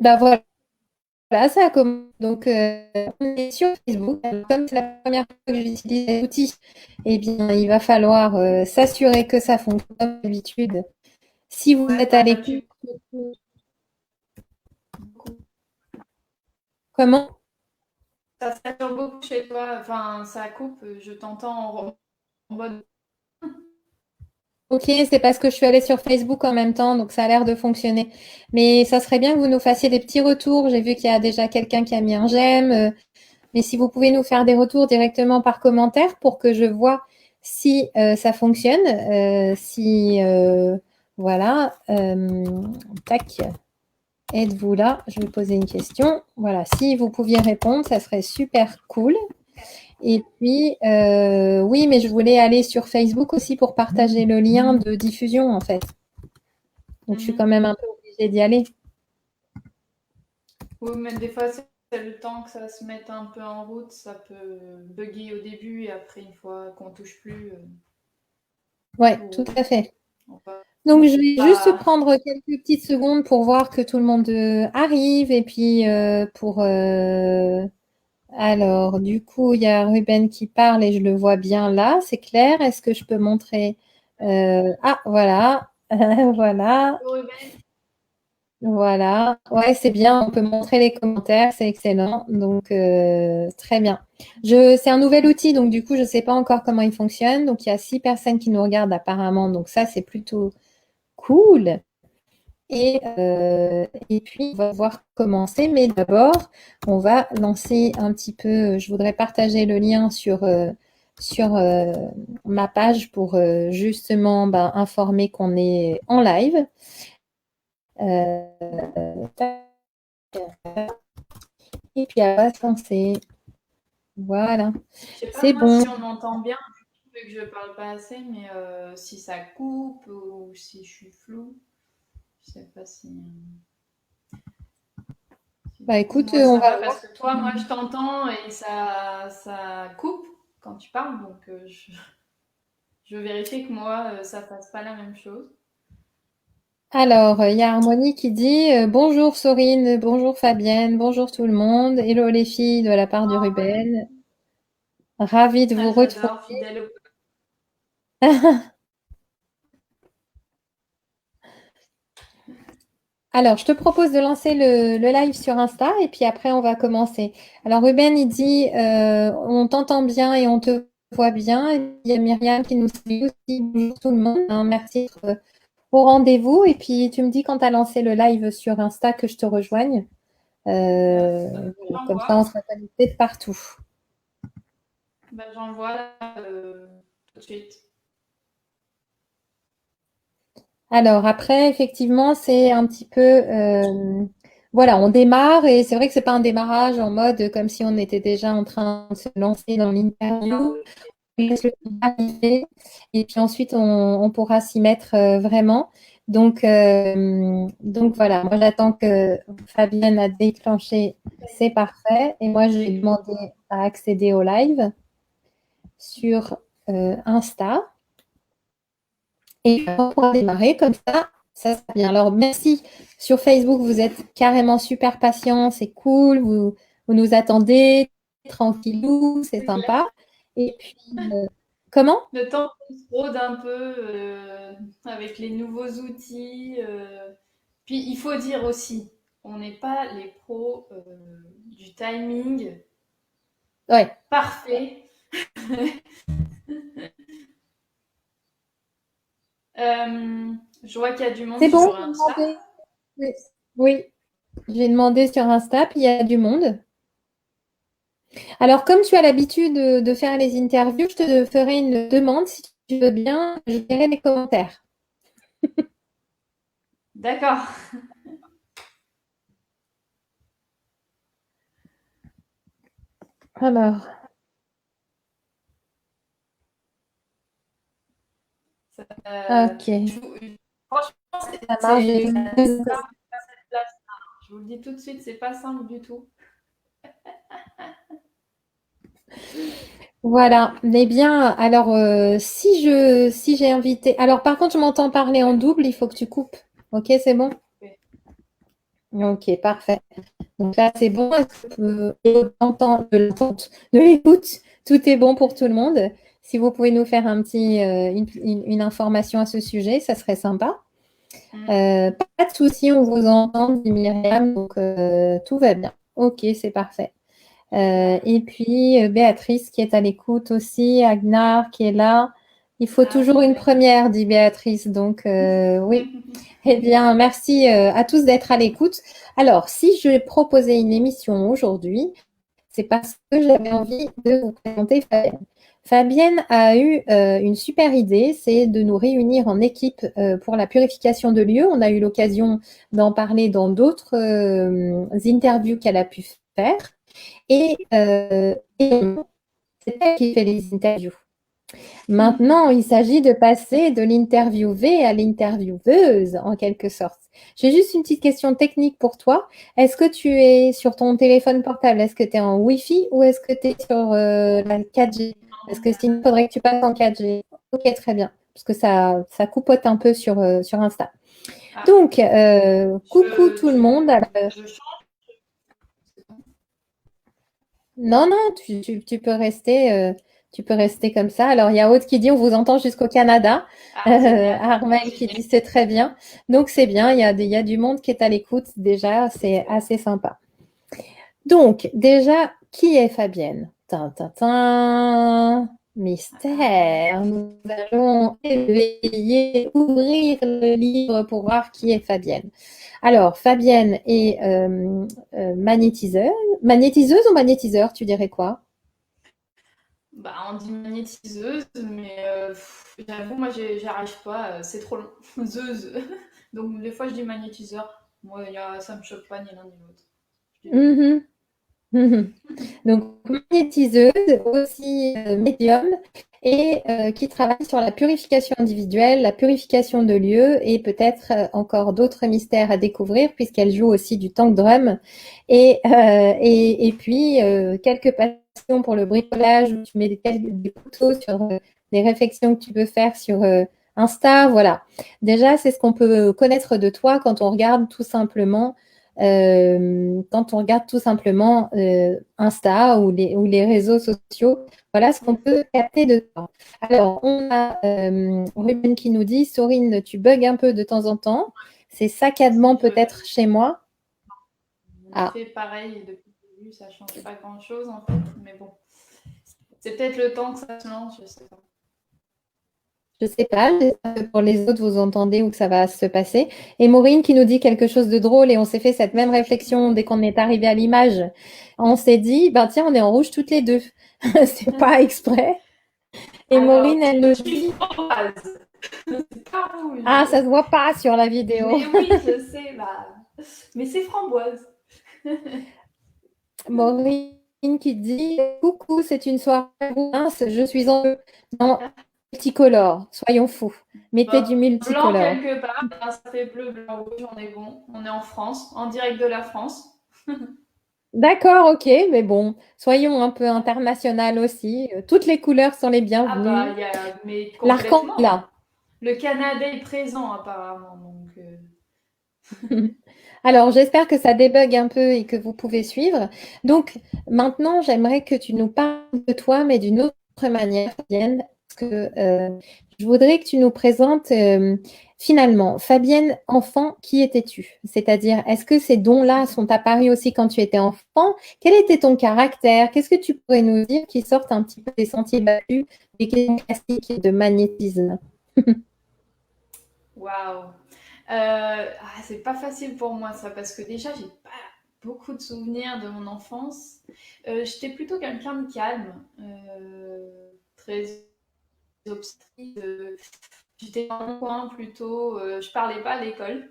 Bah voilà, ça commence. Donc, on est sur Facebook. Alors, comme c'est la première fois que j'utilise cet outil, eh bien, il va falloir s'assurer que ça fonctionne comme d'habitude. Si vous Ouais, êtes à ça l'écoute, fluctue beaucoup. comment? Ça sature beaucoup chez toi. Enfin, ça coupe. Je t'entends en mode. Ok, c'est parce que je suis allée sur Facebook en même temps, donc ça a l'air de fonctionner. Mais ça serait bien que vous nous fassiez des petits retours. J'ai vu qu'il y a déjà quelqu'un qui a mis un j'aime. Mais si vous pouvez nous faire des retours directement par commentaire pour que je vois si ça fonctionne, si voilà, tac, êtes-vous là? Je vais poser une question. Voilà, si vous pouviez répondre, ça serait super cool. Et puis, oui, mais je voulais aller sur Facebook aussi pour partager le lien de diffusion en fait. Donc je suis quand Mhm. même un peu obligée d'y aller. Oui, mais des fois, c'est le temps que ça se mette un peu en route. Ça peut bugger au début et après, une fois qu'on touche plus, Ouais, tout faut, à fait. on va Donc, je vais juste pas. prendre quelques petites secondes pour voir que tout le monde arrive et puis alors, du coup, il y a Ruben qui parle et je le vois bien là, c'est clair. Est-ce que je peux montrer Ah, voilà, voilà, voilà. Ouais, c'est bien. On peut montrer les commentaires, c'est excellent. Donc, très bien. C'est un nouvel outil, donc du coup, je ne sais pas encore comment il fonctionne. Donc, il y a 6 personnes qui nous regardent apparemment. Donc, ça, c'est plutôt cool. Et puis, on va voir commencer, mais d'abord, on va lancer un petit peu. Je voudrais partager le lien sur ma page pour justement ben, informer qu'on est en live. Et puis, elle va se lancer. Voilà, Je sais pas c'est moi bon. si on entend bien, vu que je parle pas assez, mais si ça coupe ou si je suis floue. Je sais pas si Bah écoute, moi on ça va va voir. parce que toi, moi je t'entends et ça coupe quand tu parles, donc je veux vérifier que moi ça fasse pas la même chose. Alors, il y a Harmonie qui dit bonjour Sorine, bonjour Fabienne, bonjour tout le monde. Hello les filles de la part du Ruben. Ravie de vous Ah, retrouver. j'adore, fidèle au. Alors, je te propose de lancer le live sur Insta et puis après, on va commencer. Alors, Ruben, il dit on t'entend bien et on te voit bien. Et il y a Myriam qui nous salue aussi. Bonjour tout le monde. Hein, merci d'être au rendez-vous. Et puis, tu me dis quand tu as lancé le live sur Insta que je te rejoigne. Voilà, comme ça, on J'envoie, sera connecté de partout. j'envoie là, tout de suite. Alors après, effectivement, c'est un petit peu, voilà, on démarre et c'est vrai que c'est pas un démarrage en mode comme si on était déjà en train de se lancer dans l'interview. On laisse le temps arriver et puis ensuite on pourra s'y mettre vraiment. Donc voilà, moi j'attends que Fabienne a déclenché, c'est parfait. Et moi j'ai demandé à accéder au live sur Insta. Et on pourra démarrer comme ça sera bien. Alors, merci. Sur Facebook, vous êtes carrément super patients, c'est cool, vous nous attendez, tranquillou, c'est C'est clair. sympa. Et puis, comment? Le temps se rôde un peu avec les nouveaux outils. Puis il faut dire aussi, on n'est pas les pros du timing Ouais, parfait. Je vois qu'il y a du monde c'est bon, sur j'ai Insta. demandé. Oui, oui, j'ai demandé sur Insta, puis il y a du monde. Alors, comme tu as l'habitude de faire les interviews, je te ferai une demande si tu veux bien, je verrai les commentaires. D'accord. Alors, ok, Franchement, ça marche. c'est pas cette place. Je vous le dis tout de suite, c'est pas simple du tout. Voilà. Eh bien, alors si j'ai invité. Alors par contre, je m'entends parler en double, il faut que tu coupes. Ok, c'est bon? Ok, parfait. Donc là, c'est bon. Est-ce que, de l'écoute, tout est bon pour tout le monde. Si vous pouvez nous faire une information à ce sujet, ça serait sympa. Mm. Pas de souci, on vous entend, dit Myriam, donc tout va bien. Ok, c'est parfait. Super. Et puis Béatrice qui est à l'écoute aussi, Agnar qui est là. Il faut Ah toujours oui, une oui. première, dit Béatrice. Donc oui. Eh bien, merci à tous d'être à l'écoute. Alors, si je proposais une émission aujourd'hui, c'est parce que j'avais envie de vous présenter Fabienne. Fabienne a eu une super idée, c'est de nous réunir en équipe pour la purification de lieux. On a eu l'occasion d'en parler dans d'autres interviews qu'elle a pu faire. Et c'est elle qui fait les interviews. Maintenant, il s'agit de passer de l'interviewé à l'intervieweuse, en quelque sorte. J'ai juste une petite question technique pour toi. Est-ce que tu es sur ton téléphone portable? Est-ce que tu es en Wi-Fi ou est-ce que tu es sur la 4G? Parce que sinon, il faudrait que tu passes en 4G. Ok, très bien. Parce que ça coupote un peu sur Insta. Ah, Donc, coucou tout le monde. je change. Non, non, tu peux rester comme ça. Alors, il y a Aude qui dit on vous entend jusqu'au Canada. Ah, génial. Armel qui dit c'est très bien. Donc, c'est bien. Il y a du monde qui est à l'écoute. Déjà, c'est assez sympa. Donc, déjà, qui est Fabienne? Tin. Ah, Mystère. Nous allons éveiller, ouvrir le livre pour voir qui est Fabienne. Alors, Fabienne est magnétiseuse ou magnétiseur, tu dirais quoi? bah, on dit magnétiseuse, mais j'avoue, moi, j'y arrive pas, c'est trop long. Zeuse. Donc, des fois, je dis magnétiseur. Moi, ça me choque pas ni l'un ni l'autre. Je dis les deux. Mhm, mhm. Donc, magnétiseuse, aussi médium, et qui travaille sur la purification individuelle, la purification de lieux, et peut-être encore d'autres mystères à découvrir, puisqu'elle joue aussi du tank drum, et puis quelques passions pour le bricolage, où tu mets des couteaux sur des réflexions que tu peux faire sur Insta, voilà. Déjà, c'est ce qu'on peut connaître de toi quand on regarde tout simplement Insta ou les réseaux sociaux. Voilà ce qu'on peut capter de toi. Alors, on a Ruben qui nous dit, Sorine, tu bugs un peu de temps en temps. C'est C'est saccadement joli. peut-être chez moi. On a Ah, fait pareil depuis le début, ça change pas grand-chose en fait, mais bon. C'est peut-être le temps que ça se lance, je sais pas. je sais pas, j'espère que pour les autres, vous entendez où que ça va se passer. Et Maureen qui nous dit quelque chose de drôle et on s'est fait cette même réflexion dès qu'on est arrivé à l'image. On s'est dit, ben tiens, on est en rouge toutes les deux. C'est pas exprès. Et Alors, Maureen, elle je nous suis dit, framboise. C'est pas ah, rouge. ça se voit pas sur la vidéo. Mais oui, je sais, bah. Mais c'est framboise. Maureen qui dit, coucou, c'est une soirée mince, je suis en non, multicolore, soyons fous. Mettez du Blanc multicolore. quelque part, ben, ça fait bleu, blanc, rouge, on est bon. On est en France, en direct de la France. D'accord, ok, mais bon, soyons un peu international aussi. Toutes les couleurs sont les Ah bah, bienvenues. mais L'arc-en est complètement. là. Le Canada est présent apparemment, donc. Alors, j'espère que ça débug un peu et que vous pouvez suivre. Donc, maintenant, j'aimerais que tu nous parles de toi, mais d'une autre manière, Fabienne, parce que je voudrais que tu nous présentes finalement, Fabienne, enfant, qui étais-tu? C'est-à-dire, est-ce que ces dons-là sont apparus aussi quand tu étais enfant? Quel était ton caractère? Qu'est-ce que tu pourrais nous dire qui sortent un petit peu des sentiers battus, des questions classiques de magnétisme? Waouh. C'est pas facile pour moi ça, parce que déjà, j'ai pas beaucoup de souvenirs de mon enfance. J'étais plutôt quelqu'un de calme, très obstinée. J'étais dans mon coin plutôt, je parlais pas à l'école.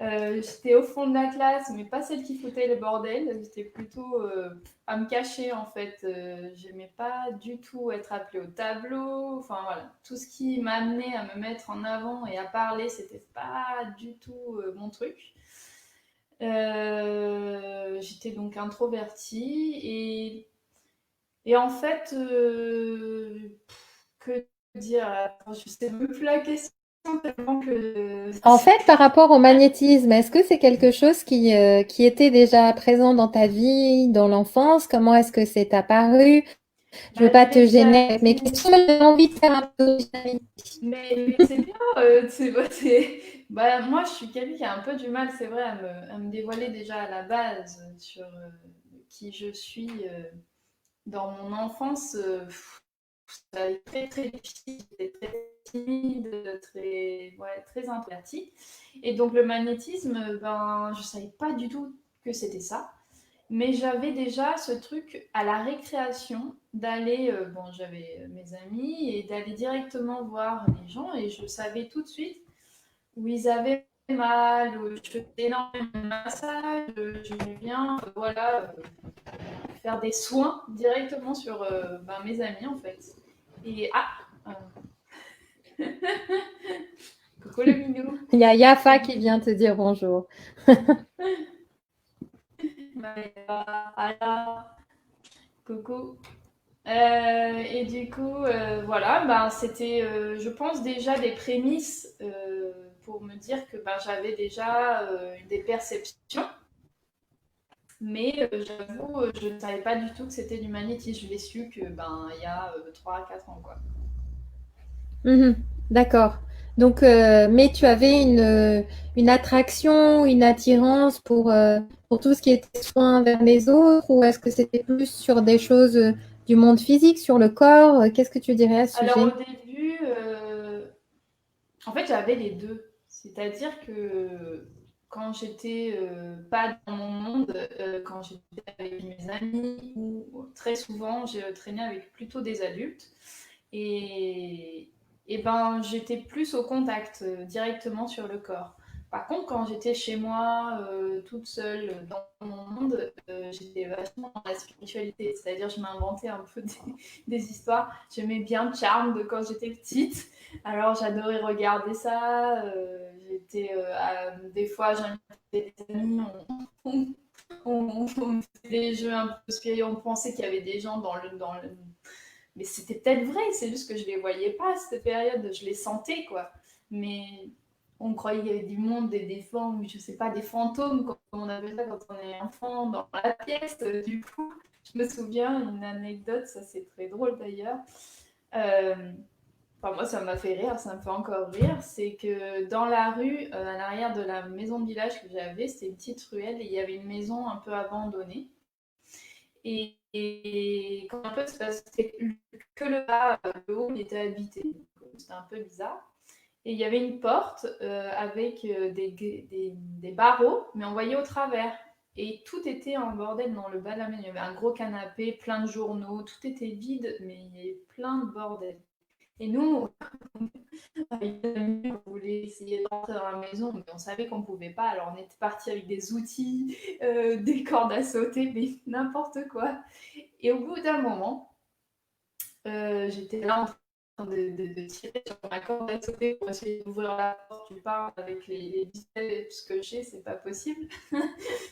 J'étais au fond de la classe, mais pas celle qui foutait le bordel. J'étais plutôt à me cacher en fait. J'aimais pas du tout être appelée au tableau. Enfin voilà, tout ce qui m'a amené à me mettre en avant et à parler, c'était pas du tout mon truc. J'étais donc introvertie et en fait, que dire? Attends, je sais même plus la question tellement que En fait, par rapport au magnétisme, est-ce que c'est quelque chose qui était déjà présent dans ta vie, dans l'enfance? Comment est-ce que c'est apparu? Je veux Bah, pas j'avais te déjà gêner avec mes vu. questions, mais j'ai envie de faire un peu d'originalité. Mais c'est bien, bah, moi je suis quelqu'un qui a un peu du mal, c'est vrai, à me dévoiler déjà à la base sur qui je suis dans mon enfance. Ça a été très très difficile, j'étais très timide, très, ouais, très introvertie. Et donc le magnétisme, ben, je savais pas du tout que c'était ça. Mais j'avais déjà ce truc à la récréation d'aller, bon, j'avais mes amis, et d'aller directement voir les gens, et je savais tout de suite où ils avaient mal, où je faisais énormément de massages, je viens, voilà, faire des soins directement sur ben, mes amis en fait. Et coucou le minou. Il y a Yafa qui vient te dire bonjour. Coucou. Et du coup, voilà, ben, c'était, je pense, déjà des prémices pour me dire que ben, j'avais déjà des perceptions. Mais j'avoue, je ne savais pas du tout que c'était du magnétisme. Je l'ai su que ben il y a 3 à 4 ans, quoi. Mhm, d'accord. Donc, mais tu avais une attraction, une attirance pour tout ce qui était soin vers les autres, ou est-ce que c'était plus sur des choses du monde physique, sur le corps? Qu'est-ce que tu dirais à ce Alors sujet? au début, en fait, j'avais les deux. C'est-à-dire que quand j'étais pas dans mon monde, quand j'étais avec mes amis, ou très souvent, j'ai traîné avec plutôt des adultes. Et, et ben, j'étais plus au contact directement sur le corps. Par contre, quand j'étais chez moi, toute seule dans mon monde, j'étais vachement dans la spiritualité. C'est-à-dire, je m'inventais un peu des histoires. J'aimais bien Charme de quand j'étais petite. Alors, j'adorais regarder ça. J'étais, des fois, j'invitais des amis. On faisait des jeux un peu spirituels. On pensait qu'il y avait des gens dans le, mais c'était peut-être vrai, c'est juste que je les voyais pas à cette période, je les sentais quoi. Mais on croyait qu'il y avait du monde et des formes, je sais pas, des fantômes, comme on appelle ça quand on est enfant, dans la pièce. Du coup, je me souviens une anecdote, ça c'est très drôle d'ailleurs. Euh, Enfin, moi, ça m'a fait rire, ça me fait encore rire. C'est que dans la rue, à l'arrière de la maison de village que j'avais, c'était une petite ruelle et il y avait une maison un peu abandonnée. Et quand un peu c'était que le bas, le haut, il était habité. C'était un peu bizarre. Et il y avait une porte avec des barreaux, mais on voyait au travers. Et tout était en bordel dans le bas de la maison. Il y avait un gros canapé, plein de journaux, tout était vide, mais il y avait plein de bordel. Et nous, on voulait essayer de rentrer dans la maison, mais on savait qu'on ne pouvait pas. Alors on était parti avec des outils, des cordes à sauter, mais n'importe quoi. Et au bout d'un moment, j'étais là en train de tirer sur ma corde à sauter pour essayer d'ouvrir la porte du parc avec les biceps que j'ai, c'est pas possible.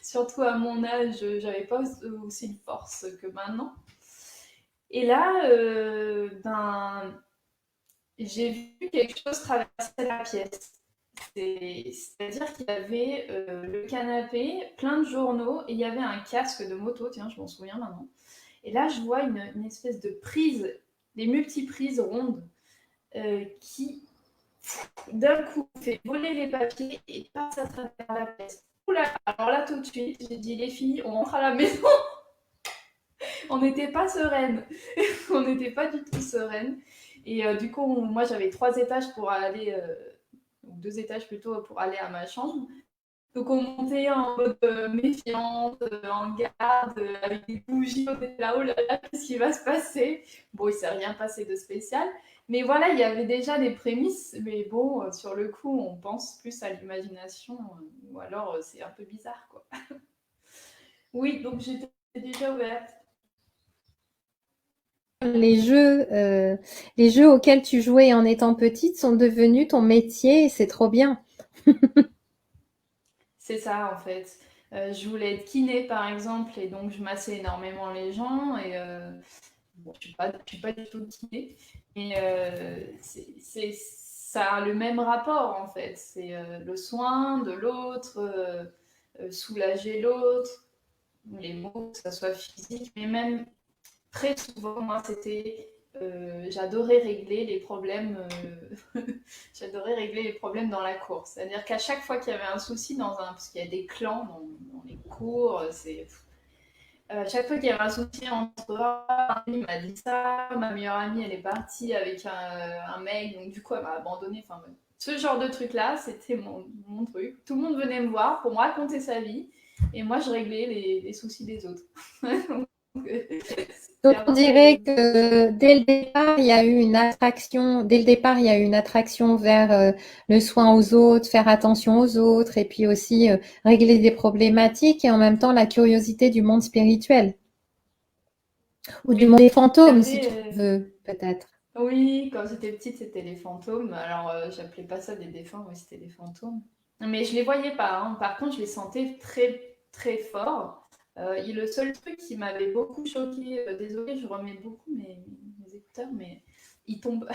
Surtout à mon âge, j'avais pas aussi de force que maintenant. Et là, ben, j'ai vu quelque chose traverser la pièce. C'est-à-dire qu'il y avait le canapé, plein de journaux, et il y avait un casque de moto, tiens, je m'en souviens maintenant. Et là, je vois une espèce de prise, des multiprises rondes, qui, d'un coup, fait voler les papiers et passe à travers la pièce. Oula, alors là, tout de suite, j'ai dit, les filles, on rentre à la maison. On n'était pas sereines. On n'était pas du tout sereines. Et du coup, moi, j'avais 3 étages pour aller, ou 2 étages plutôt, pour aller à ma chambre. Donc on montait en mode méfiante, en garde, avec des bougies, on était là, oh là là, qu'est-ce qui va se passer? Bon, il ne s'est rien passé de spécial, mais voilà, il y avait déjà des prémices, mais bon, sur le coup, on pense plus à l'imagination, ou alors c'est un peu bizarre, quoi. Oui, donc j'étais déjà ouverte. Les jeux auxquels tu jouais en étant petite sont devenus ton métier et c'est trop bien. C'est ça, en fait. Je voulais être kiné, par exemple, et donc je massais énormément les gens, et bon, je suis pas du tout kiné, mais ça a le même rapport en fait. C'est le soin de l'autre, soulager l'autre, les mots, que ça soit physique, mais même très souvent, moi, c'était j'adorais régler les problèmes. J'adorais régler les problèmes dans la cour. C'est-à-dire qu'à chaque fois qu'il y avait un souci parce qu'il y a des clans dans les cours, à chaque fois qu'il y avait un souci entre un ami m'a dit ça, ma meilleure amie elle est partie avec un mec, donc du coup elle m'a abandonnée. Enfin, ce genre de truc là, c'était mon truc. Tout le monde venait me voir pour me raconter sa vie et moi je réglais les soucis des autres. Donc, on dirait que dès le départ, il y a eu une attraction. Dès le départ, il y a eu une attraction vers le soin aux autres, faire attention aux autres, et puis aussi régler des problématiques, et en même temps la curiosité du monde spirituel ou du monde des fantômes, si tu veux, peut-être. Oui, quand j'étais petite, c'était les fantômes. Alors, j'appelais pas ça des défunts, oui, c'était des fantômes. Mais je les voyais pas, hein. Par contre, je les sentais très, très fort. Et le seul truc qui m'avait beaucoup choqué, désolée, je remets beaucoup mes écouteurs, mais ils tombent.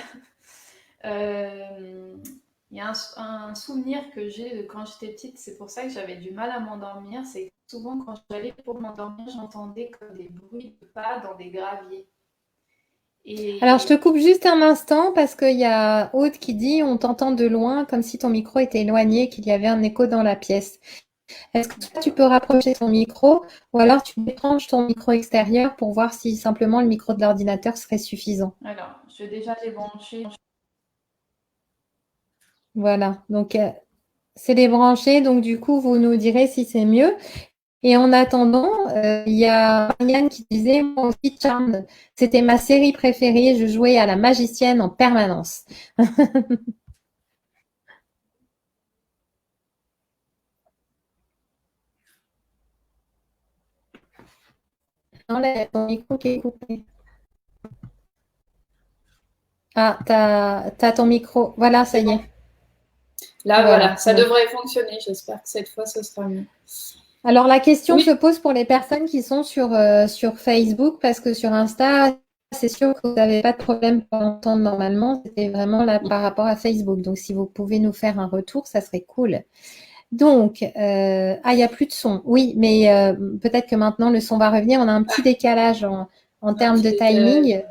Euh, Il y a un souvenir que j'ai de quand j'étais petite, c'est pour ça que j'avais du mal à m'endormir. C'est que souvent, quand j'allais pour m'endormir, j'entendais comme des bruits de pas dans des graviers. Alors, je te Et coupe juste un instant parce qu'il y a Aude qui dit on t'entend de loin comme si ton micro était éloigné, qu'il y avait un écho dans la pièce. Est-ce que toi, tu peux rapprocher ton micro ou alors tu débranches ton micro extérieur pour voir si simplement le micro de l'ordinateur serait suffisant? alors, je vais déjà les brancher. Voilà, donc c'est débranché, donc du coup, vous nous direz si c'est mieux. Et en attendant, il y a Marianne qui disait, moi aussi, Charmed, c'était ma série préférée, je jouais à la magicienne en permanence. Non, là, il y a ton micro qui est coupé. Ah, t'as ton micro. Voilà, ça C'est y bon. est. Là, voilà, Voilà. ça Bon. devrait fonctionner. J'espère que cette fois, ce sera mieux. Alors, la question se Oui, pose pour les personnes qui sont sur Facebook, parce que sur Insta, c'est sûr que vous n'avez pas de problème pour l'entendre normalement. C'était vraiment là par rapport à Facebook. Donc, si vous pouvez nous faire un retour, ça serait cool. Donc, il n'y a plus de son. Oui, mais peut-être que maintenant le son va revenir. On a un petit décalage en on a un termes petit de décalage. timing.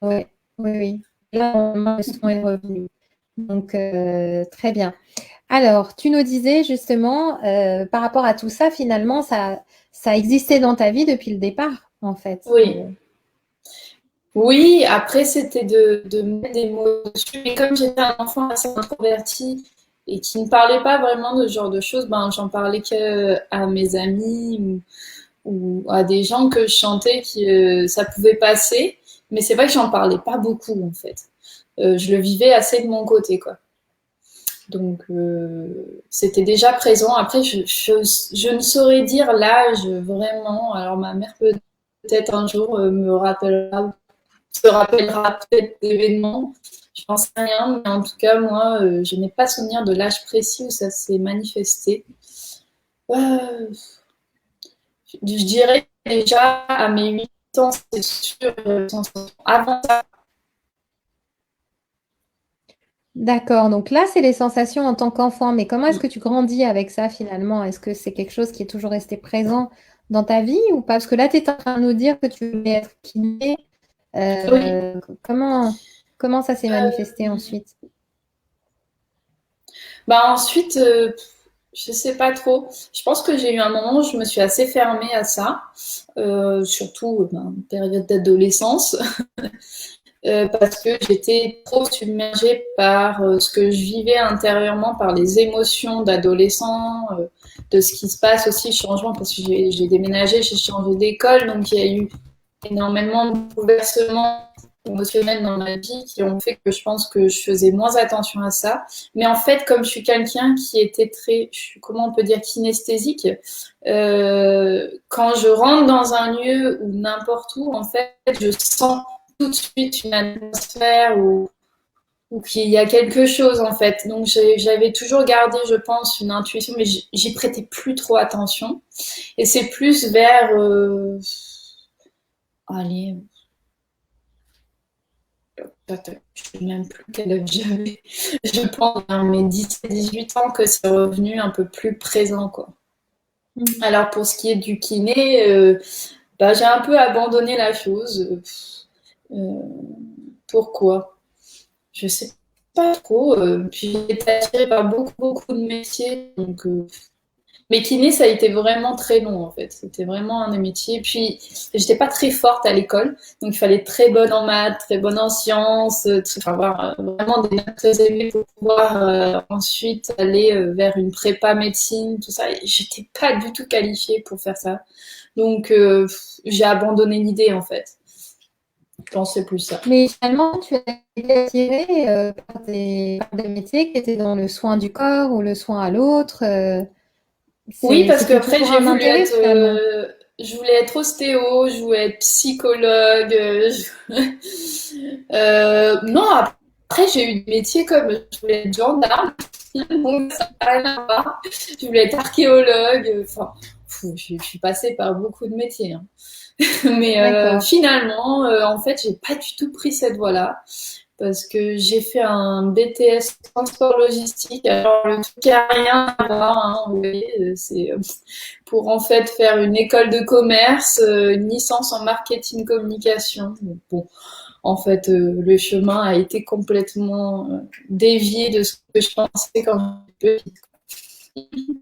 Oui, oui, oui. Là, normalement, le son est revenu. Donc, très bien. Alors, tu nous disais justement, par rapport à tout ça, finalement, ça existait dans ta vie depuis le départ, en fait. Oui. Oui, après, c'était de mettre des mots dessus. Mais comme j'étais un enfant assez introverti et qui ne parlait pas vraiment de ce genre de choses, ben, j'en parlais que à mes amis ou à des gens que je chantais qui ça pouvait passer. Mais c'est vrai que j'en parlais pas beaucoup, en fait. Je le vivais assez de mon côté, quoi. Donc, c'était déjà présent. Après, je ne saurais dire l'âge vraiment. Alors, ma mère peut-être un jour me rappellera, se rappellera peut-être d'événements. Je pense à rien, mais en tout cas, moi, je n'ai pas souvenir de l'âge précis où ça s'est manifesté. Euh, je dirais déjà à mes 8 ans, c'est sûr. Avant ça, D'accord. Donc là, c'est les sensations en tant qu'enfant. Mais comment est-ce que tu grandis avec ça finalement? Est-ce que c'est quelque chose qui est toujours resté présent dans ta vie ou pas? Parce que là, tu es en train de nous dire que tu voulais être kiné. oui. Comment ça s'est manifesté ensuite? Bah ensuite, je sais pas trop. Je pense que j'ai eu un moment où je me suis assez fermée à ça, surtout ben, période d'adolescence, parce que j'étais trop submergée par ce que je vivais intérieurement, par les émotions d'adolescent, de ce qui se passe aussi, le changement, parce que j'ai déménagé, j'ai changé d'école, donc il y a eu énormément de bouleversements émotionnels dans ma vie qui ont fait que je pense que je faisais moins attention à ça. Mais en fait, comme je suis quelqu'un qui était très, comment on peut dire, kinesthésique, quand je rentre dans un lieu ou n'importe où, en fait, je sens tout de suite une atmosphère ou qu'il y a quelque chose en fait. Donc j'avais toujours gardé, je pense, une intuition, mais j'y prêtais plus trop attention. Et c'est plus vers, allez, Attends, je sais même plus quel âge j'avais. Je pense vers mes 17-18 ans que c'est revenu un peu plus présent, quoi. Mhm. Alors pour ce qui est du kiné, bah, j'ai un peu abandonné la chose. Euh, Pourquoi? Je sais pas trop. Puis j'ai été attirée par beaucoup de métiers. Donc, mais kiné, ça a été vraiment très long en fait. C'était vraiment un des métiers. Puis j'étais pas très forte à l'école, donc il fallait être très bonne en maths, très bonne en sciences, enfin, avoir vraiment des notes très élevées pour pouvoir ensuite aller vers une prépa médecine, tout ça. Et j'étais pas du tout qualifiée pour faire ça. Donc j'ai abandonné l'idée en fait. Je pensais plus ça. Mais finalement, tu as été attirée par des métiers qui étaient dans le soin du corps ou le soin à l'autre. Oui, parce C'était qu'après, toujours un intérêt finalement. je voulais être ostéo, je voulais être psychologue. Non, après, j'ai eu des métiers comme je voulais être gendarme, donc ça n'a rien à voir. Je voulais être archéologue. Enfin, je suis passée par beaucoup de métiers, hein. Mais D'accord. finalement, en fait, j'ai pas du tout pris cette voie-là parce que j'ai fait un BTS transport logistique. Alors, le truc n'a rien à voir, hein, vous voyez, c'est pour en fait faire une école de commerce, une licence en marketing communication. Donc, bon, en fait, le chemin a été complètement dévié de ce que je pensais quand j'étais petite.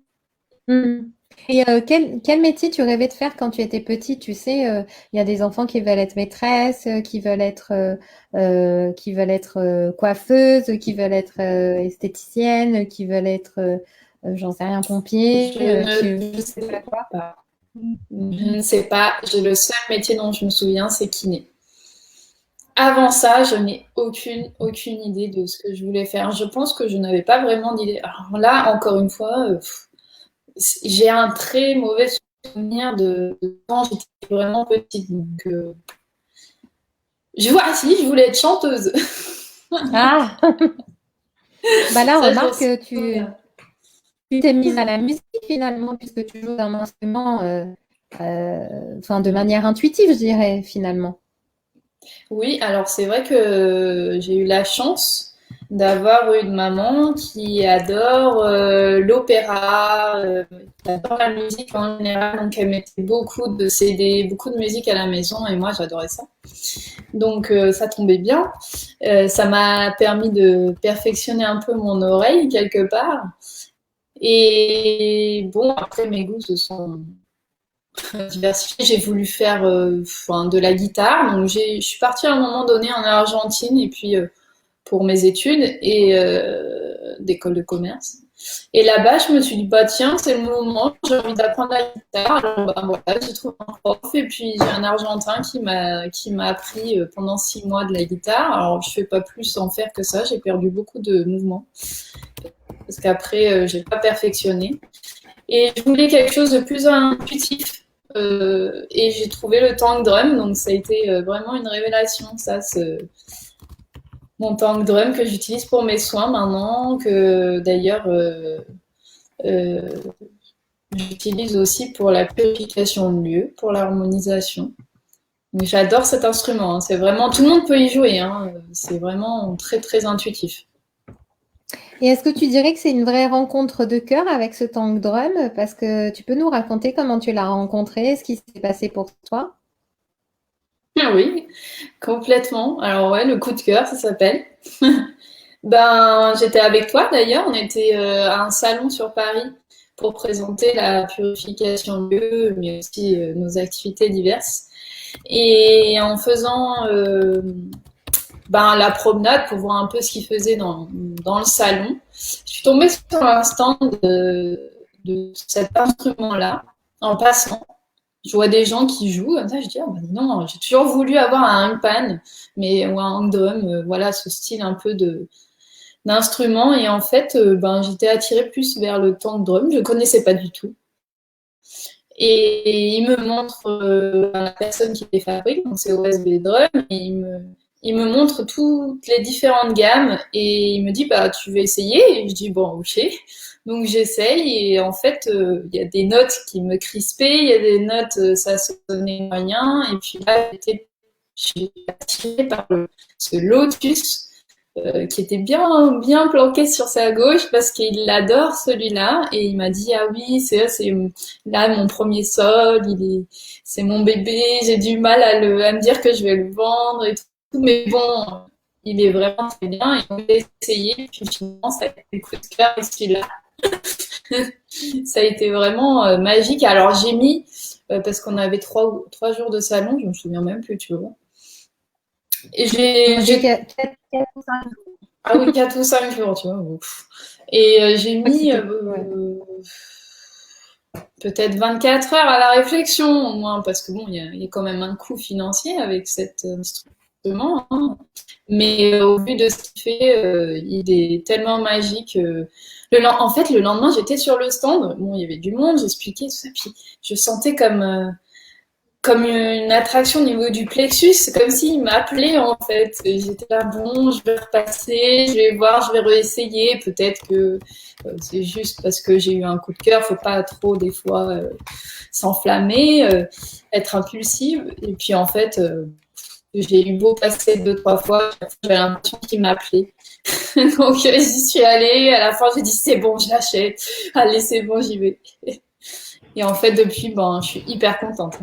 Mhm. Et quel métier tu rêvais de faire quand tu étais petite? Tu sais, il y a des enfants qui veulent être maîtresses, qui veulent être coiffeuses, qui veulent être esthéticiennes, qui veulent être, j'en sais rien, pompiers, Je ne je sais sais pas quoi. pas. Je ne sais pas. Le seul métier dont je me souviens, c'est kiné. Avant ça, je n'ai aucune idée de ce que je voulais faire. Je pense que je n'avais pas vraiment d'idée. Alors là, encore une fois, j'ai un très mauvais souvenir de quand j'étais vraiment petite. Donc, si, je voulais être chanteuse. Ah, bah là, Ça, je m'en remarque, souviens. tu t'es mise à la musique finalement, puisque tu joues d'un instrument, enfin, de manière intuitive, je dirais, finalement. Oui, alors c'est vrai que j'ai eu la chance d'avoir une maman qui adore l'opéra, qui adore la musique en général, donc elle mettait beaucoup de CD, beaucoup de musique à la maison et moi j'adorais ça. Donc ça tombait bien. Ça m'a permis de perfectionner un peu mon oreille quelque part. Et bon, après mes goûts se sont diversifiés. J'ai voulu faire de la guitare. Donc je suis partie à un moment donné en Argentine et puis pour mes études et d'école de commerce. Et là-bas, je me suis dit, bah tiens, c'est le moment, j'ai envie d'apprendre la guitare. Alors, bah, voilà, j'ai trouvé un prof et puis j'ai un Argentin qui m'a appris pendant 6 mois de la guitare. Alors, je fais pas plus en faire que ça, j'ai perdu beaucoup de mouvements parce qu'après, j'ai pas perfectionné. Et je voulais quelque chose de plus intuitif. Et j'ai trouvé le tank drum, donc ça a été vraiment une révélation, ça, mon tank drum que j'utilise pour mes soins maintenant, que d'ailleurs euh, j'utilise aussi pour la purification de lieux, pour l'harmonisation. Mais j'adore cet instrument, hein. C'est vraiment, tout le monde peut y jouer, hein. C'est vraiment très intuitif. Et est-ce que tu dirais que c'est une vraie rencontre de cœur avec ce tank drum? Parce que tu peux nous raconter comment tu l'as rencontré, ce qui s'est passé pour toi? Ah oui, complètement. Alors ouais, le coup de cœur, ça s'appelle. Ben, j'étais avec toi d'ailleurs, on était à un salon sur Paris pour présenter la purification de lieux, mais aussi nos activités diverses. Et en faisant la promenade pour voir un peu ce qu'ils faisaient dans le salon, je suis tombée sur un stand de cet instrument-là en passant. Je vois des gens qui jouent, comme ça je dis, oh, bah, non, j'ai toujours voulu avoir un pan, mais ou un drum, voilà, ce style un peu d'instrument. Et en fait, j'étais attirée plus vers le tank drum, je connaissais pas du tout. Et il me montre la personne qui les fabrique, donc c'est OSB Drum, et il me montre toutes les différentes gammes et il me dit bah tu veux essayer et je dis bon ok, donc j'essaye et en fait il y a des notes qui me crispaient, il y a des notes ça sonnait moyen et puis là suis attirée par ce lotus qui était bien planqué sur sa gauche parce qu'il adore celui-là et il m'a dit ah oui c'est là mon premier sol, c'est mon bébé, j'ai du mal à me dire que je vais le vendre et tout, mais bon il est vraiment très bien et on va essayer puis finalement ça a été le coup de cœur et celui-là ça a été vraiment magique. Alors j'ai mis parce qu'on avait trois jours de salon, je me souviens même plus, tu vois. Et j'ai ah oui, 4 ou 5 jours, tu vois. Et j'ai mis peut-être 24 heures à la réflexion, au moins, parce que bon, il y a quand même un coût financier avec cet instrument. Hein. Mais au vu de ce qu'il fait, il est tellement magique. En fait, le lendemain, j'étais sur le stand. Bon, il y avait du monde, j'expliquais tout ça. Puis je sentais comme une attraction au niveau du plexus, c'est comme s'il m'appelait en fait. Et j'étais là, bon, je vais repasser, je vais voir, je vais réessayer. Peut-être que c'est juste parce que j'ai eu un coup de cœur, faut pas trop des fois s'enflammer, être impulsive. Et puis en fait, j'ai eu beau passer 2-3 fois, j'avais l'impression qu'il m'appelait. Donc j'y suis allée, à la fin j'ai dit c'est bon, je l'achète. Allez, c'est bon, j'y vais. Et en fait, depuis, je suis hyper contente.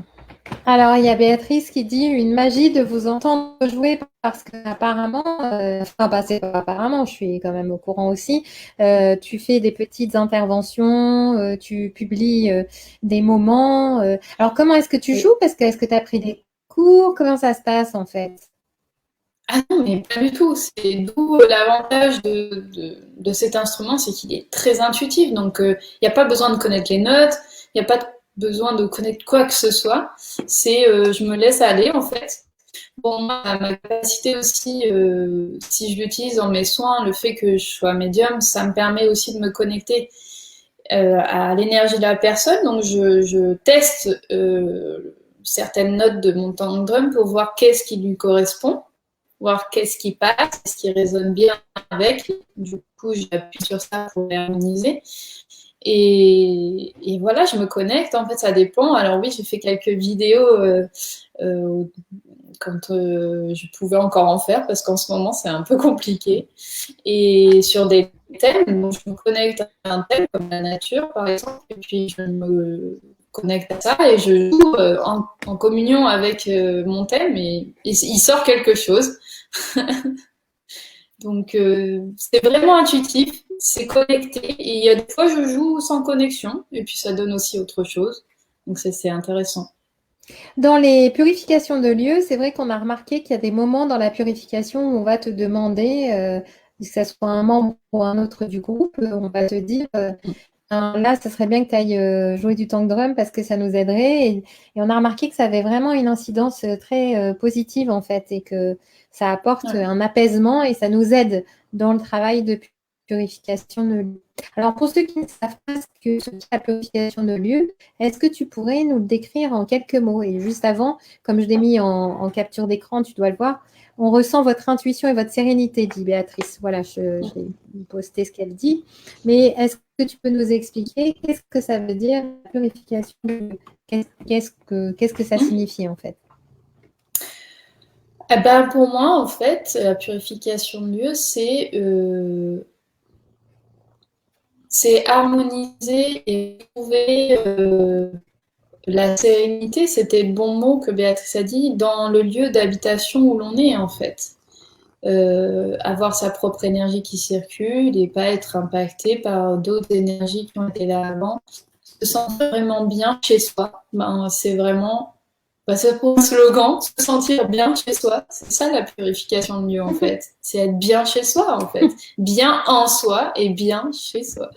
Alors, il y a Béatrice qui dit une magie de vous entendre jouer parce qu'apparemment, c'est pas apparemment, je suis quand même au courant aussi, tu fais des petites interventions, tu publies des moments. Alors, comment est-ce que tu joues? Parce que est-ce que tu as pris des cours? Comment ça se passe en fait? Ah non, mais pas du tout. C'est d'où l'avantage de cet instrument, c'est qu'il est très intuitif. Donc, il n'y a pas besoin de connaître les notes, il n'y a pas besoin de connaître quoi que ce soit. C'est, je me laisse aller en fait. Pour moi, ma capacité aussi, si je l'utilise dans mes soins, le fait que je sois médium, ça me permet aussi de me connecter à l'énergie de la personne. Donc, je teste certaines notes de mon tang drum pour voir qu'est-ce qui lui correspond, voir qu'est-ce qui passe, qu'est-ce qui résonne bien avec. Du coup, j'appuie sur ça pour harmoniser. Et voilà, je me connecte. En fait, ça dépend. Alors oui, j'ai fait quelques vidéos quand je pouvais encore en faire, parce qu'en ce moment, c'est un peu compliqué. Et sur des thèmes, donc je me connecte à un thème comme la nature, par exemple, et puis je me connecte à ça et je joue en communion avec mon thème et il sort quelque chose. Donc c'est vraiment intuitif, c'est connecté et il y a des fois je joue sans connexion et puis ça donne aussi autre chose. Donc c'est intéressant. Dans les purifications de lieux, c'est vrai qu'on a remarqué qu'il y a des moments dans la purification où on va te demander, que ce soit un membre ou un autre du groupe, on va te dire là, ça serait bien que tu ailles jouer du tank drum parce que ça nous aiderait. Et on a remarqué que ça avait vraiment une incidence très positive en fait et que ça apporte un apaisement et ça nous aide dans le travail de purification de lieu. Alors, pour ceux qui ne savent pas ce qu'est la purification de lieu, est-ce que tu pourrais nous le décrire en quelques mots? Et juste avant, comme je l'ai mis en capture d'écran, tu dois le voir, on ressent votre intuition et votre sérénité, dit Béatrice. Voilà, j'ai posté ce qu'elle dit. Mais est-ce que tu peux nous expliquer qu'est-ce que ça veut dire la purification de lieu? Qu'est-ce que ça signifie en fait? Eh ben, pour moi, en fait, la purification de lieu, c'est harmoniser et trouver la sérénité, c'était le bon mot que Béatrice a dit, dans le lieu d'habitation où l'on est, en fait. Avoir sa propre énergie qui circule et pas être impacté par d'autres énergies qui ont été là avant. Se sentir vraiment bien chez soi, c'est vraiment... c'est pour un slogan, se sentir bien chez soi. C'est ça la purification de lieu en fait. C'est être bien chez soi en fait. Bien en soi et bien chez soi.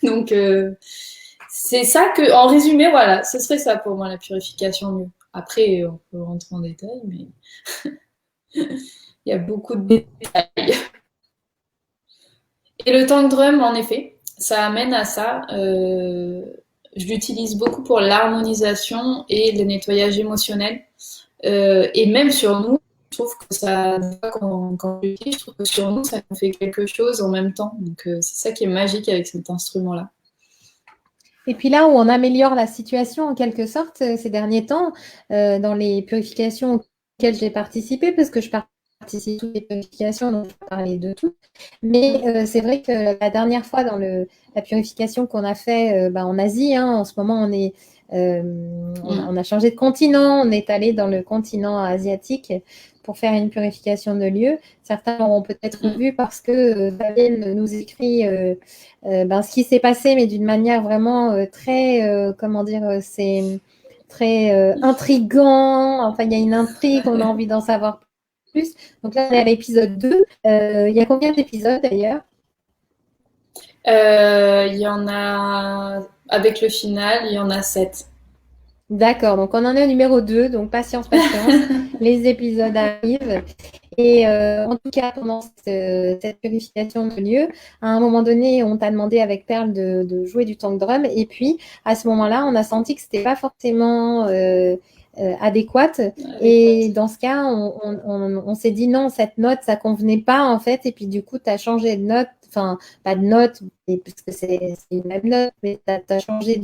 Donc c'est ça que, en résumé, voilà, ce serait ça pour moi la purification de lieu. Après, on peut rentrer en détail, mais il y a beaucoup de détails. Et le tank drum, en effet, ça amène à ça. Je l'utilise beaucoup pour l'harmonisation et le nettoyage émotionnel. Et même sur nous, je trouve que ça, quand je l'utilise, je trouve que sur nous, ça nous fait quelque chose en même temps. Donc c'est ça qui est magique avec cet instrument-là. Et puis là où on améliore la situation en quelque sorte ces derniers temps, dans les purifications auxquelles j'ai participé, parce que je participe à toutes les purifications, donc je vais parler de tout. Mais c'est vrai que la dernière fois, dans la purification qu'on a fait en Asie, hein, en ce moment, on a changé de continent, on est allé dans le continent asiatique pour faire une purification de lieux. Certains l'auront peut-être vu parce que Fabienne nous écrit ce qui s'est passé, mais d'une manière vraiment très, comment dire, c'est très intriguant. Enfin, il y a une intrigue, on a envie d'en savoir plus. Donc là, on est à l'épisode 2. Il y a combien d'épisodes d'ailleurs? Il y en a, avec le final, il y en a 7. D'accord, donc on en est au numéro 2, donc patience, patience. Les épisodes arrivent. Et en tout cas, pendant cette purification de lieu, à un moment donné, on t'a demandé avec Perle de jouer du tank drum. Et puis, à ce moment-là, on a senti que c'était pas forcément adéquate. Et dans ce cas, on s'est dit non, cette note, ça convenait pas en fait. Et puis du coup, tu as changé de note. Enfin, pas de note, parce que c'est une même note, mais tu as changé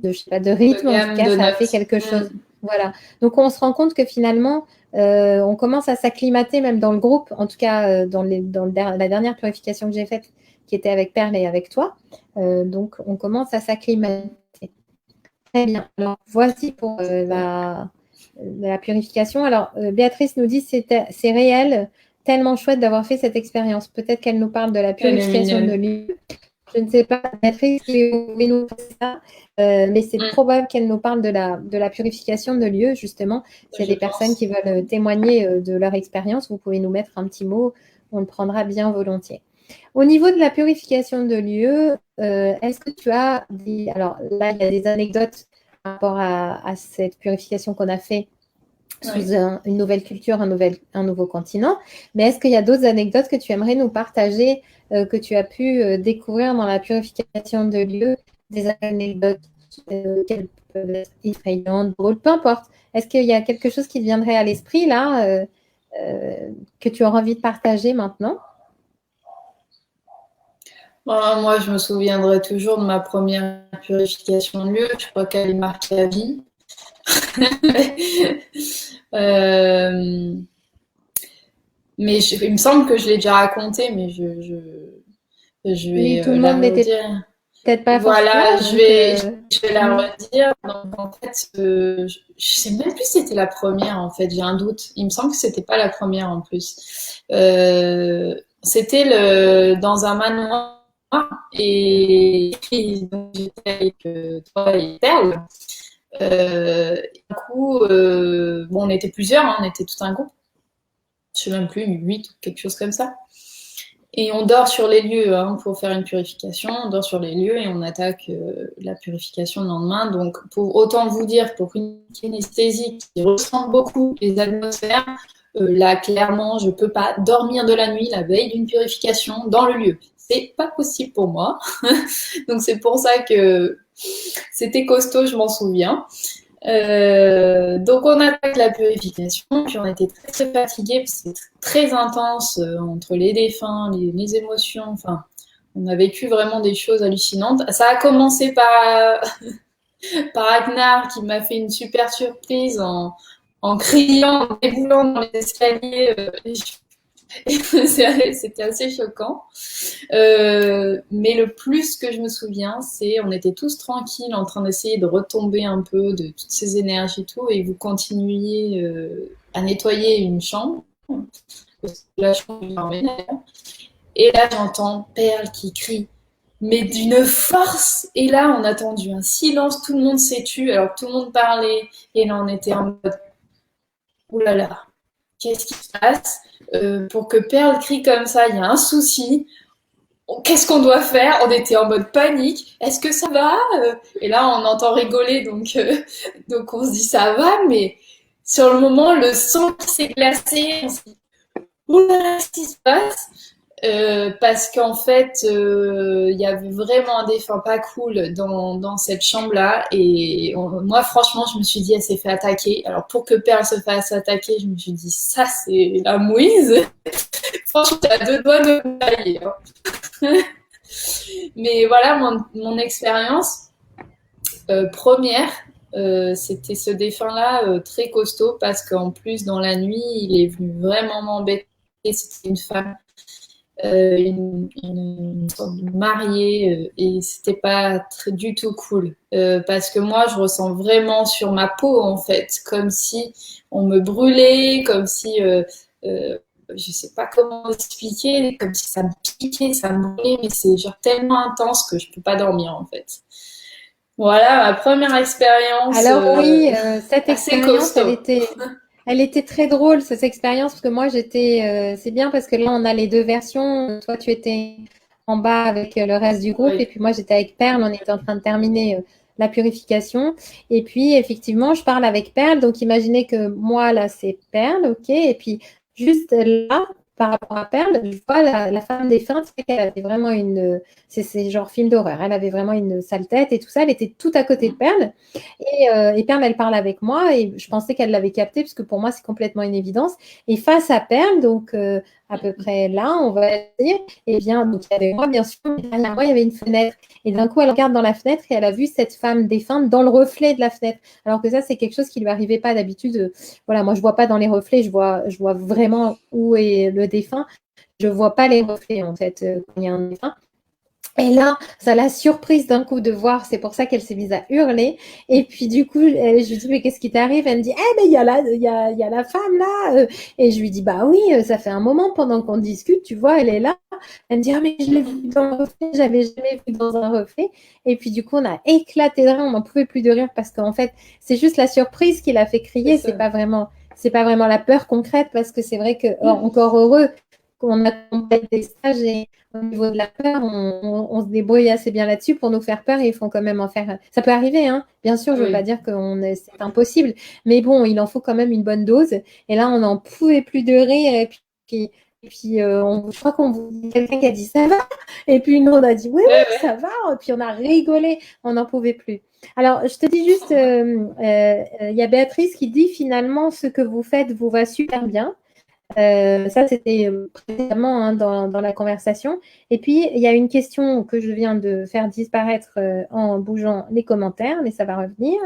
je sais pas, de rythme. En tout cas, ça a fait quelque chose. Voilà. Donc, on se rend compte que finalement, on commence à s'acclimater même dans le groupe, en tout cas la dernière purification que j'ai faite, qui était avec Perle et avec toi. Donc, on commence à s'acclimater. Très bien. Alors, voici pour la purification. Alors, Béatrice nous dit c'est réel, tellement chouette d'avoir fait cette expérience. Peut-être qu'elle nous parle de la purification de lieu. Je ne sais pas, Béatrice, si vous pouvez nous faire ça, mais c'est probable qu'elle nous parle de la purification de lieu, justement. S'il y a des personnes qui veulent témoigner de leur expérience, vous pouvez nous mettre un petit mot, on le prendra bien volontiers. Au niveau de la purification de lieu, est-ce que tu as des... Alors là, il y a des anecdotes par rapport à cette purification qu'on a fait sous une nouvelle culture, un nouveau continent. Mais est-ce qu'il y a d'autres anecdotes que tu aimerais nous partager, que tu as pu découvrir dans la purification de lieu, des anecdotes qu'elles peuvent être effrayantes, drôles, peu importe. Est-ce qu'il y a quelque chose qui te viendrait à l'esprit là, que tu auras envie de partager maintenant? Moi, je me souviendrai toujours de ma première purification de lieu. Je crois qu'elle est marquée à vie. Mais il me semble que je l'ai déjà raconté, mais je vais tout le monde n'était peut-être pas voilà, forcément. Je vais la redire. Donc, en fait, je sais même plus si c'était la première, en fait. J'ai un doute. Il me semble que c'était pas la première, en plus. C'était dans un manoir et donc j'étais avec toi et Perle. Du coup, on était plusieurs, hein, on était tout un groupe. Je sais même plus, 8 ou quelque chose comme ça. Et on dort sur les lieux pour faire une purification. On dort sur les lieux et on attaque la purification le lendemain. Donc, pour autant vous dire, pour une kinesthésie qui ressemble beaucoup les atmosphères, là, clairement, je peux pas dormir de la nuit la veille d'une purification dans le lieu. C'est pas possible pour moi. Donc, c'est pour ça que c'était costaud, je m'en souviens. Donc on attaque la purification, puis on était très très fatigués, parce que c'était très intense entre les défunts, les émotions, enfin on a vécu vraiment des choses hallucinantes. Ça a commencé par Agnar qui m'a fait une super surprise en criant, en déboulant dans les escaliers. C'était assez choquant. Mais le plus que je me souviens, c'est on était tous tranquilles en train d'essayer de retomber un peu de toutes ces énergies et tout, et vous continuiez à nettoyer une chambre, la chambre et là j'entends Perle qui crie, mais d'une force, et là on a attendu un silence, tout le monde s'est tu, alors tout le monde parlait, et là on était en mode oulala, qu'est-ce qui se passe? Pour que Perle crie comme ça, il y a un souci. Qu'est-ce qu'on doit faire? On était en mode panique. Est-ce que ça va? Et là, on entend rigoler, donc on se dit ça va, mais sur le moment, le sang qui s'est glacé, on s'est dit oula, qu'est-ce qui se passe? Parce qu'en fait, il y avait vraiment un défunt pas cool dans cette chambre-là. Et moi, franchement, je me suis dit, elle s'est fait attaquer. Alors, pour que Perle se fasse attaquer, je me suis dit, ça, c'est la mouise. Franchement, t'as 2 doigts de tailler. Mais voilà, mon expérience première, C'était ce défunt-là très costaud parce qu'en plus, dans la nuit, il est venu vraiment m'embêter. C'était une femme, une sorte de mariée, et c'était pas du tout cool. Parce que moi, je ressens vraiment sur ma peau, en fait, comme si on me brûlait, comme si, je sais pas comment expliquer, comme si ça me piquait, ça me brûlait, mais c'est genre tellement intense que je peux pas dormir, en fait. Voilà ma première expérience Alors oui, cette assez expérience, costaud. elle était très drôle, cette expérience, parce que moi c'est bien parce que là on a les deux versions. Toi tu étais en bas avec le reste du groupe, et Oui, puis moi j'étais avec Perle, on était en train de terminer la purification. Et puis effectivement, je parle avec Perle, donc imaginez que moi là c'est Perle, ok, et puis juste là, par rapport à Perle, je vois la femme défunte, c'est qu'elle avait vraiment c'est genre film d'horreur, elle avait vraiment une sale tête et tout ça, elle était tout à côté de Perle. Et Perle, elle parle avec moi et je pensais qu'elle l'avait capté parce que pour moi, c'est complètement une évidence. Et face à Perle, donc à peu près là, on va dire, et bien, donc il y avait moi, bien sûr, mais derrière moi, il y avait une fenêtre. Et d'un coup, elle regarde dans la fenêtre et elle a vu cette femme défunte dans le reflet de la fenêtre. Alors que ça, c'est quelque chose qui lui arrivait pas d'habitude. Voilà, moi, je vois pas dans les reflets, je vois vraiment où est le défunt. Je vois pas les reflets, en fait, quand il y a un défunt. Et là, ça l'a surprise d'un coup de voir, c'est pour ça qu'elle s'est mise à hurler. Et puis du coup, je lui dis, mais qu'est-ce qui t'arrive? Elle me dit, eh ben il y a la femme là. Et je lui dis, bah oui, ça fait un moment pendant qu'on discute, tu vois, elle est là. Elle me dit, ah mais je l'ai vue dans le reflet, j'avais jamais vu dans un reflet. Et puis du coup, on a éclaté de rire, on n'en pouvait plus de rire parce qu'en fait, c'est juste la surprise qui l'a fait c'est crier, ça. c'est pas vraiment la peur concrète parce que c'est vrai que, encore heureux qu'on a complété des stages et au niveau de la peur, on se débrouille assez bien là-dessus pour nous faire peur et ils font quand même en faire. Ça peut arriver, hein. Bien sûr, je ne veux pas Oui, dire que c'est impossible, mais bon, il en faut quand même une bonne dose. Et là, on n'en pouvait plus de rire je crois quelqu'un qui a dit ça va, et puis nous on a dit oui ouais, oui ouais. ça va, et puis on a rigolé, on n'en pouvait plus. Alors je te dis juste, il y a Béatrice qui dit finalement ce que vous faites vous va super bien. Ça, c'était précédemment hein, dans la conversation. Et puis, il y a une question que je viens de faire disparaître en bougeant les commentaires, mais ça va revenir.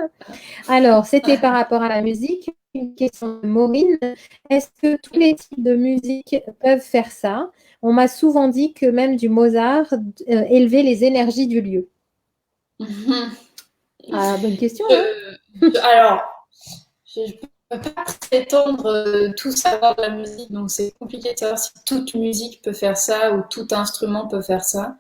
Alors, c'était par rapport à la musique. Une question de Maureen. Est-ce que tous les types de musique peuvent faire ça? On m'a souvent dit que même du Mozart élevait les énergies du lieu. Ah, bonne question, hein? Alors, je peux pas prétendre tout savoir de la musique, donc c'est compliqué de savoir si toute musique peut faire ça ou tout instrument peut faire ça.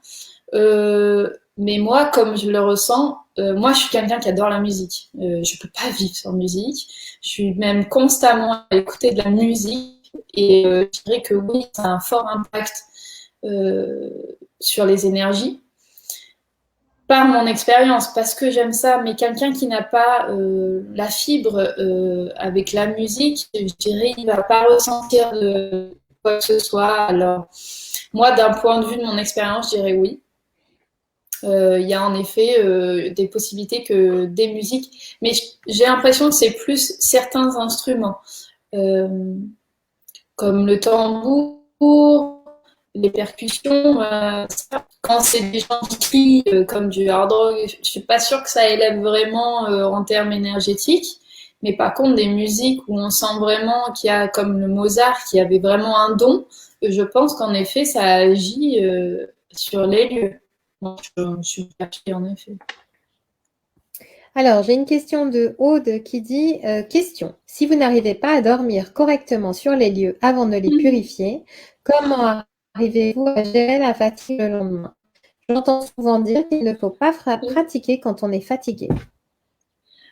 Mais moi, comme je le ressens, moi je suis quelqu'un qui adore la musique. Je peux pas vivre sans musique. Je suis même constamment à écouter de la musique et je dirais que oui, ça a un fort impact euh, sur les énergies. Par mon expérience, parce que j'aime ça, mais quelqu'un qui n'a pas la fibre avec la musique, je dirais, il va pas ressentir de quoi que ce soit. Alors, moi, d'un point de vue de mon expérience, je dirais oui. Il y a en effet des possibilités que des musiques, mais j'ai l'impression que c'est plus certains instruments, euh, comme le tambour, les percussions. Quand c'est des gens qui crient comme du hard rock, je suis pas sûre que ça élève vraiment en termes énergétiques. Mais par contre, des musiques où on sent vraiment qu'il y a, comme le Mozart, qui avait vraiment un don, je pense qu'en effet, ça agit sur les lieux. Moi, je suis persuadée, en effet. Alors, j'ai une question de Aude qui dit question. Si vous n'arrivez pas à dormir correctement sur les lieux avant de les purifier, comment arrivez-vous à gérer la fatigue le lendemain? J'entends souvent dire qu'il ne faut pas pratiquer quand on est fatigué.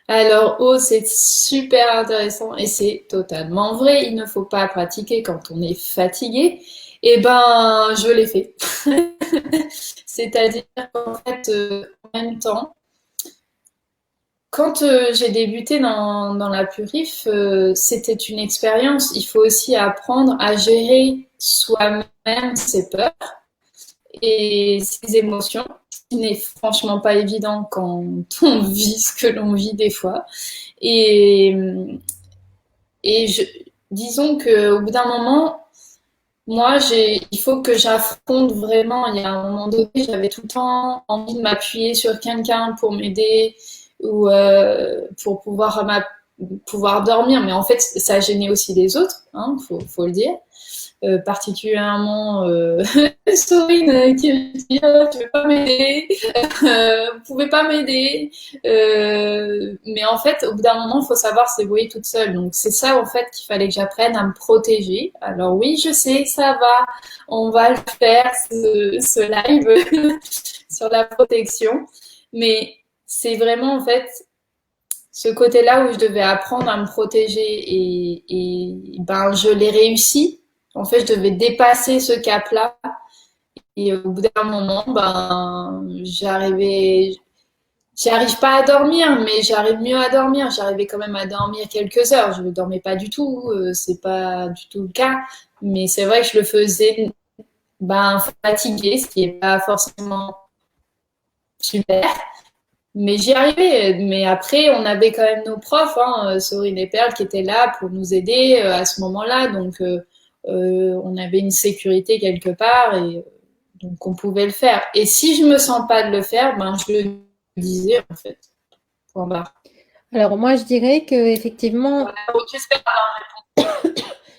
Alors, oh, c'est super intéressant et c'est totalement vrai. Il ne faut pas pratiquer quand on est fatigué. Eh ben, je l'ai fait. C'est-à-dire qu'en fait, en même temps, quand j'ai débuté dans la purif, c'était une expérience. Il faut aussi apprendre à gérer soi-même ses peurs et ses émotions, ce qui n'est franchement pas évident quand on vit ce que l'on vit des fois. Et, et disons qu'au bout d'un moment, moi, il faut que j'affronte vraiment. Il y a un moment donné, j'avais tout le temps envie de m'appuyer sur quelqu'un pour m'aider. pour pouvoir dormir. Mais en fait, ça gênait aussi les autres, hein, faut le dire. Particulièrement Sorine qui me dit tu veux pas m'aider, vous pouvez pas m'aider, mais en fait au bout d'un moment il faut savoir se débrouiller toute seule, donc c'est ça en fait qu'il fallait que j'apprenne à me protéger. Alors oui, je sais, ça va, on va le faire ce live sur la protection, mais c'est vraiment en fait ce côté-là où je devais apprendre à me protéger et ben je l'ai réussi. En fait, je devais dépasser ce cap-là et au bout d'un moment, ben j'arrive pas à dormir, mais j'arrive mieux à dormir. J'arrivais quand même à dormir quelques heures. Je ne dormais pas du tout, c'est pas du tout le cas, mais c'est vrai que je le faisais ben fatiguée, ce qui est pas forcément super. Mais j'y arrivais. Mais après, on avait quand même nos profs, hein, Sorine et Perle, qui étaient là pour nous aider à ce moment-là. Donc, on avait une sécurité quelque part et donc on pouvait le faire. Et si je me sens pas de le faire, ben je le disais en fait. Point barre. Alors moi, je dirais que effectivement, Voilà. Donc, j'espère.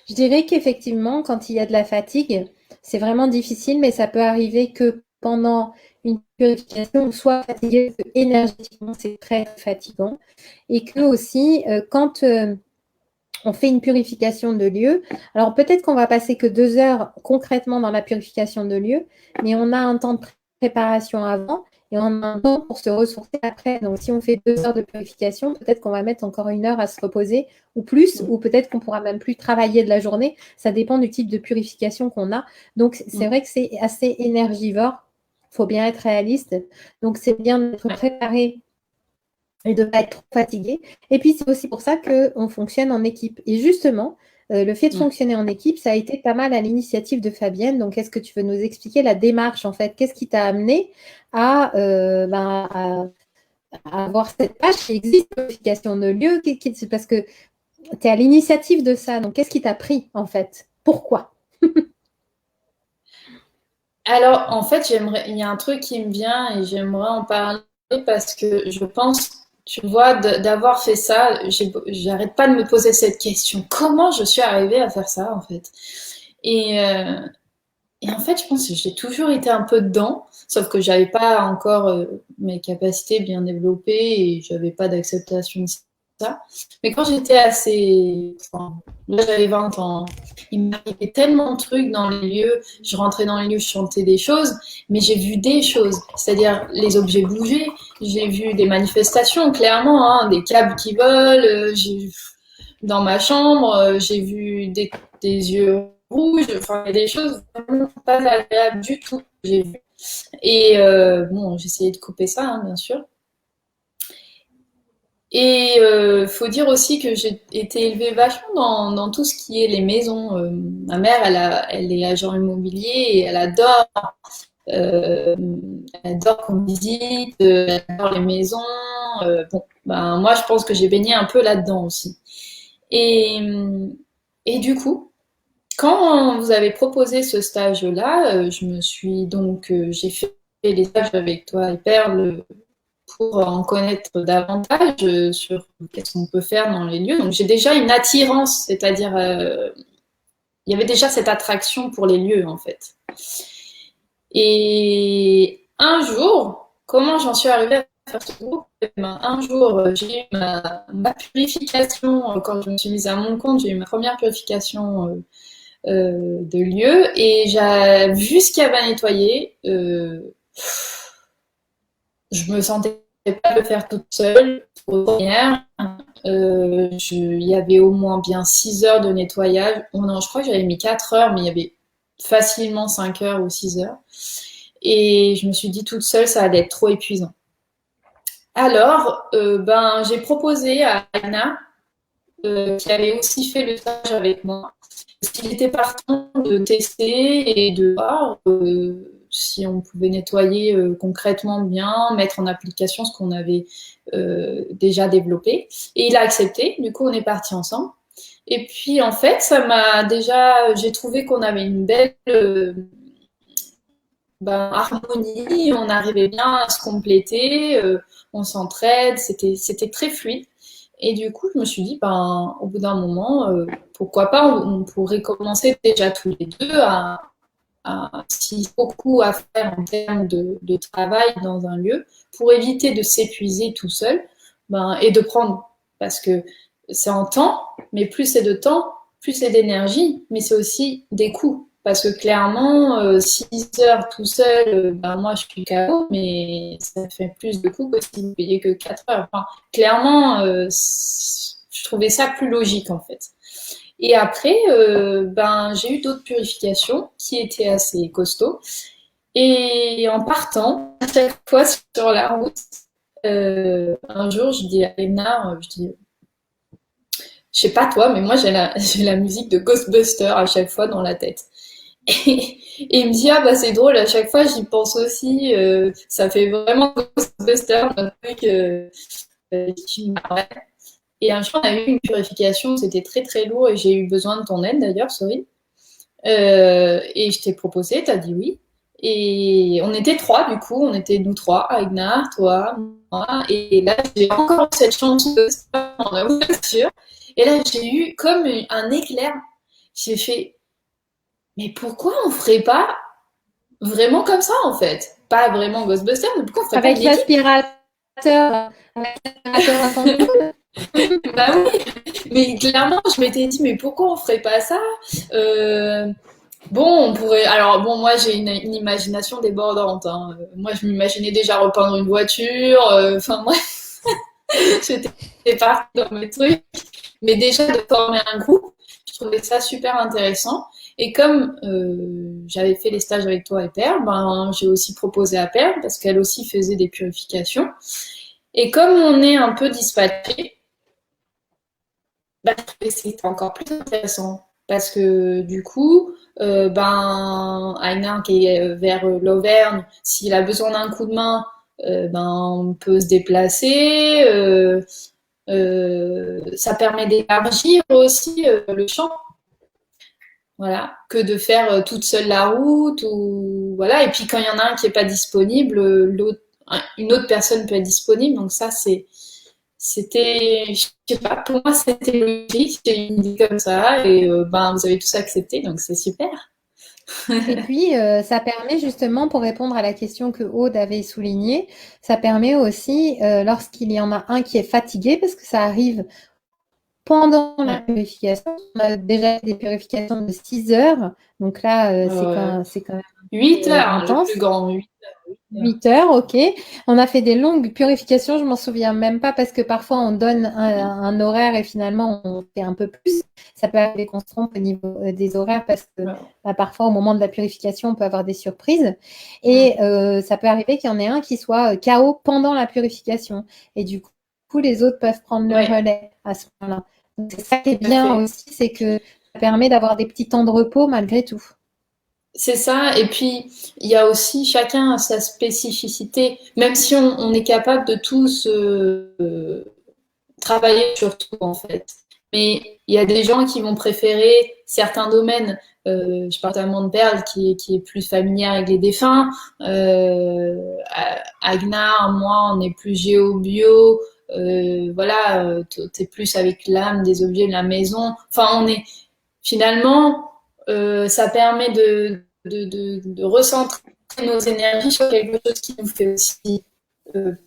je dirais qu'effectivement, quand il y a de la fatigue, c'est vraiment difficile, mais ça peut arriver que pendant une purification, on soit fatigué, que énergétiquement, c'est très fatigant. Et que aussi, quand on fait une purification de lieu, alors peut-être qu'on va passer que 2 heures concrètement dans la purification de lieu, mais on a un temps de préparation avant et on a un temps pour se ressourcer après. Donc si on fait 2 heures de purification, peut-être qu'on va mettre encore 1 heure à se reposer ou plus, ou peut-être qu'on pourra même plus travailler de la journée. Ça dépend du type de purification qu'on a. Donc c'est vrai que c'est assez énergivore. Il faut bien être réaliste. Donc c'est bien d'être préparé et de ne pas être trop fatigué. Et puis, c'est aussi pour ça qu'on fonctionne en équipe. Et justement, le fait de fonctionner en équipe, ça a été pas mal à l'initiative de Fabienne. Donc, est-ce que tu veux nous expliquer la démarche, en fait? Qu'est-ce qui t'a amené à avoir cette page qui existe, purification de lieu? C'est parce que tu es à l'initiative de ça. Donc, qu'est-ce qui t'a pris, en fait? Pourquoi? Alors, en fait, il y a un truc qui me vient et j'aimerais en parler parce que je pense, tu vois, d'avoir fait ça, j'arrête pas de me poser cette question. Comment je suis arrivée à faire ça, en fait? Et, euh, et en fait, je pense que j'ai toujours été un peu dedans, sauf que j'avais pas encore mes capacités bien développées et j'avais pas d'acceptation de ça. Mais quand j'étais enfin, là j'avais 20 ans, il m'arrivait tellement de trucs dans les lieux, je rentrais dans les lieux, je chantais des choses, mais j'ai vu des choses, c'est-à-dire les objets bouger, j'ai vu des manifestations, clairement, hein, des câbles qui volent, dans ma chambre, j'ai vu des yeux rouges, enfin, il y a des choses vraiment pas agréables du tout que j'ai vues. Et bon, j'essayais de couper ça, hein, bien sûr. Et faut dire aussi que j'ai été élevée vachement dans tout ce qui est les maisons. Ma mère, elle est agent immobilier et euh, elle adore qu'on me visite, elle adore les maisons. Bon, ben moi, je pense que j'ai baigné un peu là-dedans aussi. Et, et du coup, quand vous avez proposé ce stage-là, j'ai fait les stages avec toi et Perle pour en connaître davantage sur qu'est-ce qu'on peut faire dans les lieux. Donc j'ai déjà une attirance, c'est-à-dire il y avait déjà cette attraction pour les lieux en fait. Et un jour, comment j'en suis arrivée à faire ce groupe? Eh ben, un jour, j'ai eu ma purification, quand je me suis mise à mon compte, j'ai eu ma première purification de lieu et j'ai vu ce qu'il y avait à nettoyer. Je me sentais pas le faire toute seule. Première, il y avait au moins bien 6 heures de nettoyage. Oh non, je crois que j'avais mis 4 heures, mais il y avait facilement 5 heures ou 6 heures. Et je me suis dit toute seule, ça allait être trop épuisant. Alors, ben, j'ai proposé à Anna, qui avait aussi fait le stage avec moi, s'il était partant de tester et de voir si on pouvait nettoyer concrètement bien, mettre en application ce qu'on avait déjà développé. Et il a accepté, du coup on est parti ensemble. Et puis en fait, j'ai trouvé qu'on avait une harmonie, on arrivait bien à se compléter, on s'entraide, c'était très fluide. Et du coup, je me suis dit, au bout d'un moment, pourquoi pas, on pourrait commencer déjà tous les deux s'il y a beaucoup à faire en termes de travail dans un lieu, pour éviter de s'épuiser tout seul, et de prendre, parce que c'est en temps, mais plus c'est de temps, plus c'est d'énergie, mais c'est aussi des coûts. Parce que clairement, 6 heures tout seul, moi je suis KO, mais ça fait plus de coûts que si vous payez que 4 heures. Enfin, clairement, je trouvais ça plus logique en fait. Et après, j'ai eu d'autres purifications qui étaient assez costauds. Et en partant, à chaque fois sur la route, un jour, je dis à Léna, je sais pas toi, mais moi j'ai la musique de Ghostbusters à chaque fois dans la tête. Et il me dit, ah bah c'est drôle, à chaque fois j'y pense aussi, ça fait vraiment Ghostbusters, un truc qui m'arrête. Et un jour, on a eu une purification, c'était très très lourd et j'ai eu besoin de ton aide d'ailleurs, sorry. Et je t'ai proposé, t'as dit oui. Et on était trois, du coup, on était nous trois, Agnar, toi, moi. Et là, j'ai encore cette chance de dans la voiture. Et là, j'ai eu comme un éclair. J'ai fait, mais pourquoi on ferait pas vraiment comme ça en fait? Pas vraiment Ghostbusters, mais pourquoi on ferait pas Avec de l'équipe? avec l'aspirateur à contrôle. Bah oui, mais clairement, je m'étais dit, mais pourquoi on ferait pas ça? Bon, on pourrait. Alors, bon, moi, j'ai une imagination débordante. Hein. Moi, je m'imaginais déjà repeindre une voiture. Enfin, moi, j'étais partie dans mes trucs. Mais déjà, de former un groupe, je trouvais ça super intéressant. Et comme j'avais fait les stages avec toi et Perle, j'ai aussi proposé à Perle parce qu'elle aussi faisait des purifications. Et comme on est un peu dispatchés, c'était encore plus intéressant parce que du coup, Aina qui est vers l'Auvergne, s'il a besoin d'un coup de main, on peut se déplacer. Ça permet d'élargir aussi le champ, voilà, que de faire toute seule la route ou voilà. Et puis quand il y en a un qui est pas disponible, une autre personne peut être disponible. Donc ça, c'était, je sais pas, pour moi c'était logique, j'ai une idée comme ça et vous avez tous accepté, donc c'est super. Et puis, ça permet justement, pour répondre à la question que Aude avait soulignée, ça permet aussi, lorsqu'il y en a un qui est fatigué, parce que ça arrive pendant la purification, on a déjà des purifications de 6 heures, donc là, c'est quand même 8 heures, intense. le plus grand, 8 heures. 8 heures, ok. On a fait des longues purifications, je m'en souviens même pas parce que parfois on donne un horaire et finalement on fait un peu plus. Ça peut arriver qu'on se trompe au niveau des horaires parce que parfois au moment de la purification on peut avoir des surprises et ça peut arriver qu'il y en ait un qui soit KO pendant la purification et du coup les autres peuvent prendre le relais à ce moment-là. Donc c'est ça qui est bien aussi, c'est que ça permet d'avoir des petits temps de repos malgré tout. C'est ça, et puis il y a aussi chacun sa spécificité, même si on est capable de tous travailler sur tout en fait. Mais il y a des gens qui vont préférer certains domaines. Je parle notamment de Perle qui est plus familière avec les défunts. Agnar, moi, on est plus géo-bio. Voilà, t'es plus avec l'âme des objets de la maison. Enfin, on est finalement, ça permet de recentrer nos énergies sur quelque chose qui nous fait aussi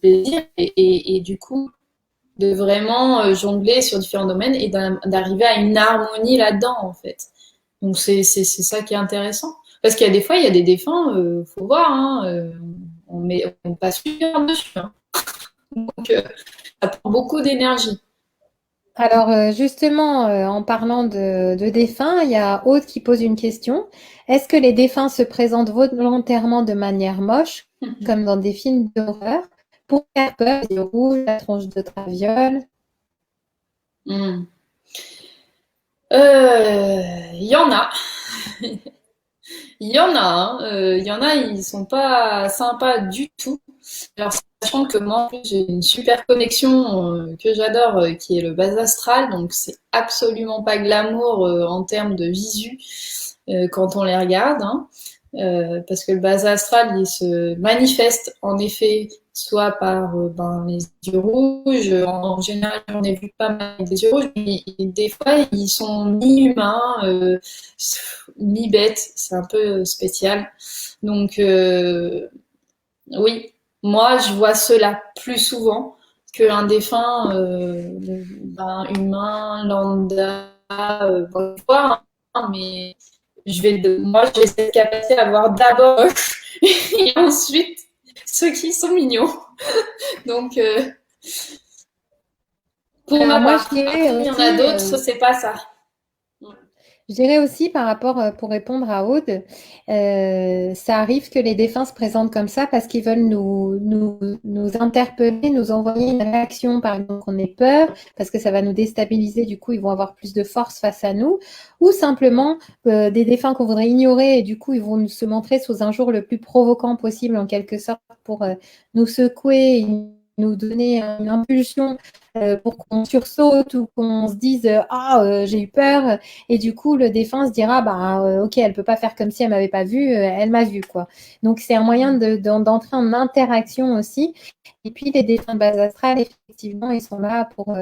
plaisir et du coup de vraiment jongler sur différents domaines et d'arriver à une harmonie là-dedans en fait. Donc c'est ça qui est intéressant. Parce qu'il y a des fois, il y a des défunts, faut voir, hein, on passe une heure dessus. Hein. Donc ça prend beaucoup d'énergie. Alors justement, en parlant de défunts, il y a Aude qui pose une question. Est-ce que les défunts se présentent volontairement de manière moche, comme dans des films d'horreur, pour faire peur, les yeux rouges, la tronche de traviole? Il y en a. Il y en a, hein. Il y en a, ils sont pas sympas du tout. Alors, sachant que moi, en plus, j'ai une super connexion que j'adore, qui est le bas astral, donc c'est absolument pas glamour en termes de visu quand on les regarde. Hein. Parce que le bas astral, il se manifeste en effet soit par les yeux rouges. En général, j'en ai vu pas mal des yeux rouges, mais des fois, ils sont mi-humains, mi-bêtes. C'est un peu spécial. Donc, oui, moi, je vois cela plus souvent qu'un défunt humain, lambda, voir, hein, mais moi, j'ai cette capacité à voir d'abord et ensuite ceux qui sont mignons. Donc, pour Alors ma moi, part, je dirais après, il y en a aussi, d'autres, c'est pas ça. je dirais aussi par rapport, pour répondre à Aude, ça arrive que les défunts se présentent comme ça parce qu'ils veulent nous interpeller, nous envoyer une réaction, par exemple qu'on ait peur, parce que ça va nous déstabiliser, du coup ils vont avoir plus de force face à nous, ou simplement des défunts qu'on voudrait ignorer et du coup ils vont se montrer sous un jour le plus provoquant possible en quelque sorte pour nous secouer, nous donner une impulsion pour qu'on sursaute ou qu'on se dise j'ai eu peur et du coup le défunt se dira ok, elle peut pas faire comme si elle m'avait pas vu, elle m'a vu quoi. Donc c'est un moyen d'entrer en interaction aussi. Et puis les défunts de base astrale, effectivement, ils sont là pour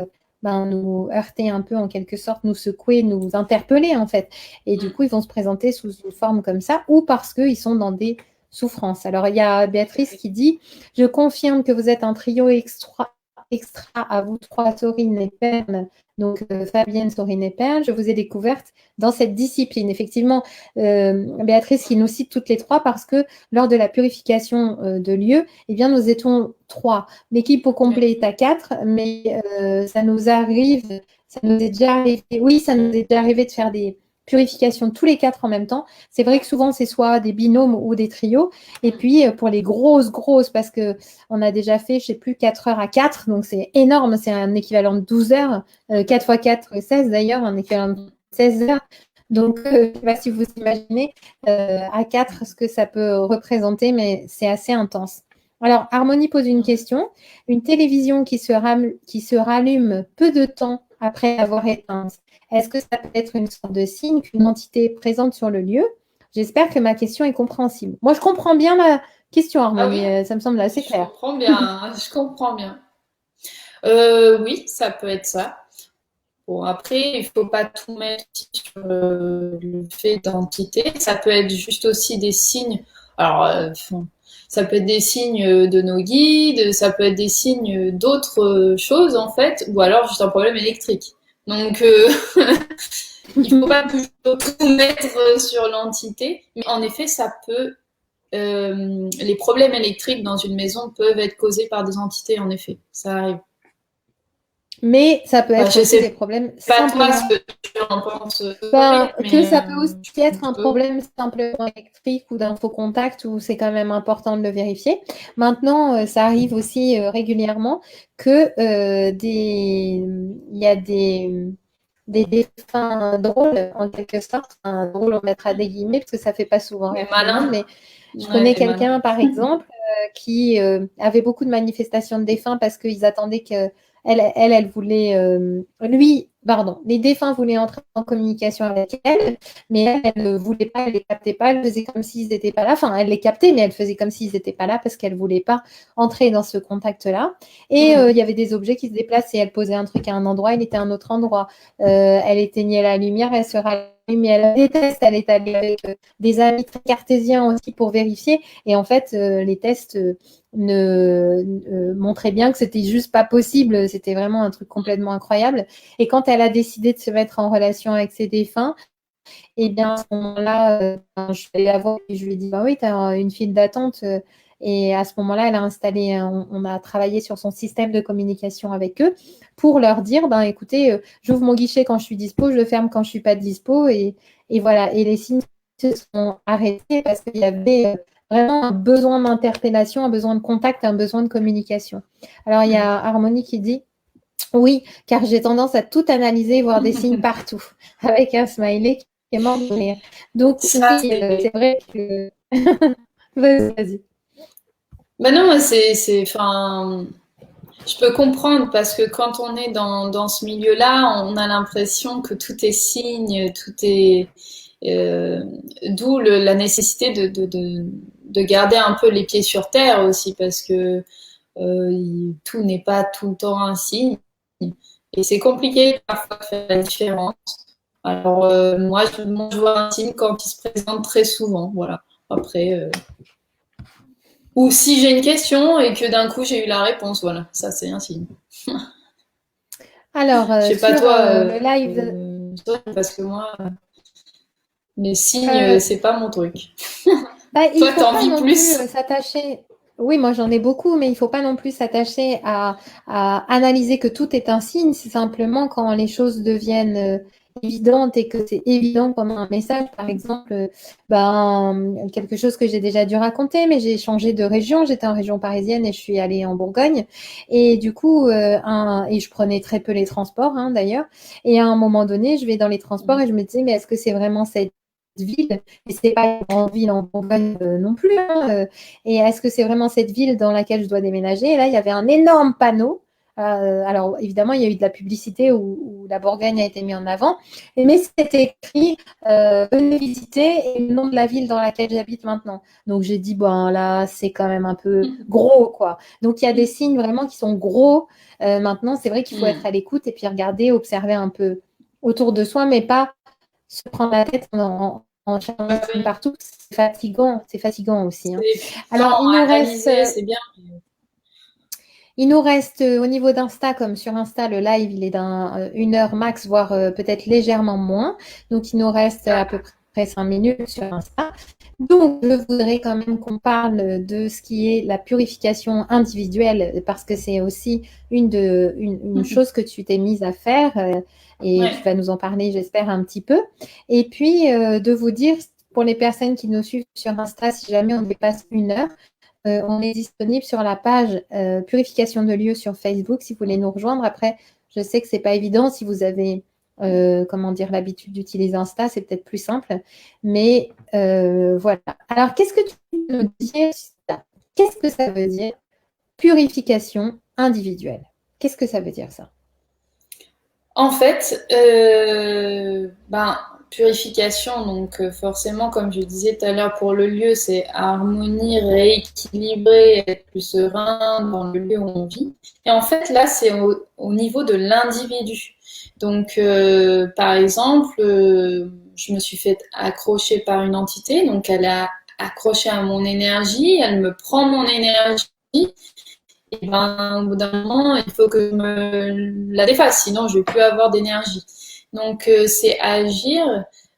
nous heurter un peu en quelque sorte, nous secouer, nous interpeller en fait. Et du coup ils vont se présenter sous une forme comme ça ou parce qu'ils sont dans des souffrances. Alors il y a Béatrice qui dit: je confirme que vous êtes un trio extra à vous trois, Sorine et Perne, donc Fabienne, Sorine et Perne. Je vous ai découverte dans cette discipline. Effectivement, Béatrice qui nous cite toutes les trois parce que lors de la purification de lieux, eh bien, nous étions trois. L'équipe au complet est à quatre, mais ça nous arrive, ça nous est déjà arrivé, oui, ça nous est déjà arrivé de faire des purifications tous les quatre en même temps. C'est vrai que souvent, c'est soit des binômes ou des trios. Et puis, pour les grosses, parce que on a déjà fait, je sais plus, 4 heures à 4, donc c'est énorme, c'est un équivalent de 12 heures, 4 x 4, 16 d'ailleurs, un équivalent de 16 heures. Donc, je ne sais pas si vous imaginez à 4 ce que ça peut représenter, mais c'est assez intense. Alors, Harmonie pose une question. Une télévision qui se rallume peu de temps après avoir éteinte, est-ce que ça peut être une sorte de signe qu'une entité est présente sur le lieu? J'espère que ma question est compréhensible. Moi, je comprends bien la question, Harmonie. Ah oui, Ça me semble assez clair. je comprends bien, je comprends bien. Oui, ça peut être ça. Bon, après, il faut pas tout mettre sur le fait d'entité. Ça peut être juste aussi des signes. Alors, ça peut être des signes de nos guides, ça peut être des signes d'autres choses en fait, ou alors juste un problème électrique. Donc, il faut pas toujours tout mettre sur l'entité. Mais en effet, ça peut. Les problèmes électriques dans une maison peuvent être causés par des entités. En effet, ça arrive. Mais ça peut être Je aussi des sais problèmes pas toi simplement. ce que tu en penses, Que mais ça peut aussi être un plutôt. problème simplement électrique ou d'infocontact où c'est quand même important de le vérifier. Maintenant, ça arrive aussi régulièrement que il y a des défunts drôles, en quelque sorte. Un drôle, on mettra des guillemets parce que ça fait pas souvent Mais rire tout le monde, malin. mais je Ouais, connais mais malin. quelqu'un, par exemple, qui avait beaucoup de manifestations de défunts parce qu'ils attendaient que elle voulait, lui, pardon, les défunts voulaient entrer en communication avec elle, mais elle ne voulait pas, elle les captait pas, elle faisait comme s'ils n'étaient pas là. Enfin, elle les captait, mais elle faisait comme s'ils n'étaient pas là parce qu'elle voulait pas entrer dans ce contact-là. Et il y avait des objets qui se déplaçaient. Elle posait un truc à un endroit, il était à un autre endroit. Elle éteignait la lumière, elle se rallumait, elle déteste, elle est allée avec des amis très cartésiens aussi pour vérifier. Et en fait, les tests montrait bien que c'était juste pas possible, c'était vraiment un truc complètement incroyable. Et quand elle a décidé de se mettre en relation avec ses défunts, et bien à ce moment-là, je suis allée la voir et je lui ai dit, bah oui, tu as une file d'attente. Et à ce moment-là, elle a installé, on a travaillé sur son système de communication avec eux pour leur dire, ben écoutez, j'ouvre mon guichet quand je suis dispo, je le ferme quand je suis pas dispo. Et voilà. Et les signes se sont arrêtés parce qu'il y avait vraiment un besoin d'interpellation, un besoin de contact, un besoin de communication. Alors, il y a Harmonie qui dit, oui, car j'ai tendance à tout analyser, voir des signes partout, avec un smiley qui est mort de rire. Donc, Ça, oui, c'est vrai que... Vas-y. bah non, enfin, je peux comprendre parce que quand on est dans ce milieu-là, on a l'impression que tout est signe, tout est, D'où la nécessité de garder un peu les pieds sur terre aussi, parce que tout n'est pas tout le temps un signe. Et c'est compliqué parfois de faire la différence. Alors, moi, je vois un signe quand il se présente très souvent. Voilà. Après, ou si j'ai une question et que d'un coup j'ai eu la réponse, voilà, ça c'est un signe. Alors, Je sais pas sur toi, le live, parce que moi, les signes, euh, c'est pas mon truc. bah, il Toi, faut t'en pas vis non plus plus. s'attacher. Oui, moi j'en ai beaucoup, mais il faut pas non plus s'attacher à analyser que tout est un signe. C'est simplement quand les choses deviennent évidentes et que c'est évident comme un message. Par exemple, quelque chose que j'ai déjà dû raconter, mais j'ai changé de région. J'étais en région parisienne et je suis allée en Bourgogne. Et du coup, et je prenais très peu les transports, hein, d'ailleurs. Et à un moment donné, je vais dans les transports et je me disais, mais est-ce que c'est vraiment cette ville? Et c'est pas une grande ville en Bourgogne non plus, hein, et est-ce que c'est vraiment cette ville dans laquelle je dois déménager? Et là, il y avait un énorme panneau. Alors, évidemment, il y a eu de la publicité où la Bourgogne a été mise en avant, mais c'était écrit venez visiter et le nom de la ville dans laquelle j'habite maintenant. Donc, j'ai dit, bon, là, c'est quand même un peu gros, quoi. Donc, il y a des signes vraiment qui sont gros. Maintenant, c'est vrai qu'il faut être à l'écoute et puis regarder, observer un peu autour de soi, mais pas se prendre la tête en cherchant des signes partout. C'est fatigant aussi, hein. Alors, Non, analyser, c'est bien. il nous reste au niveau d'Insta, comme sur Insta, le live, il est d'une heure max, voire peut-être légèrement moins. Donc, il nous reste à peu près 5 minutes sur Insta. Donc, je voudrais quand même qu'on parle de ce qui est la purification individuelle, parce que c'est aussi une chose que tu t'es mise à faire, et tu vas nous en parler, j'espère, un petit peu. Et puis, de vous dire, pour les personnes qui nous suivent sur Insta, si jamais on dépasse 1 heure, on est disponible sur la page Purification de lieux sur Facebook si vous voulez nous rejoindre. Après, je sais que c'est pas évident si vous avez comment dire l'habitude d'utiliser Insta, c'est peut-être plus simple. Mais voilà. Alors, qu'est-ce que tu peux nous dire? Qu'est-ce que ça veut dire purification individuelle? Qu'est-ce que ça veut dire ça? En fait, purification, donc forcément, comme je disais tout à l'heure, pour le lieu, c'est harmonie, rééquilibrer, être plus serein dans le lieu où on vit. Et en fait, là, c'est au niveau de l'individu. Donc, par exemple, je me suis fait accrocher par une entité, donc elle a accroché à mon énergie, elle me prend mon énergie. Et ben, au bout d'un moment, il faut que je me la défasse, sinon je vais plus avoir d'énergie. Donc, c'est agir,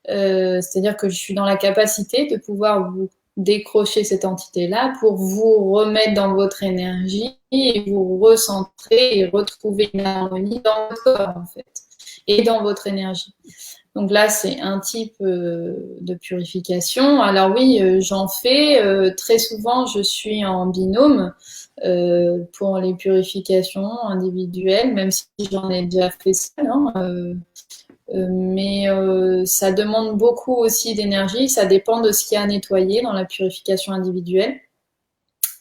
c'est-à-dire que je suis dans la capacité de pouvoir vous décrocher cette entité-là pour vous remettre dans votre énergie et vous recentrer et retrouver une harmonie dans votre corps, en fait, et dans votre énergie. Donc là, c'est un type de purification. Alors oui, j'en fais. Très souvent, je suis en binôme pour les purifications individuelles, même si j'en ai déjà fait seule. Hein, mais ça demande beaucoup aussi d'énergie. Ça dépend de ce qu'il y a à nettoyer dans la purification individuelle.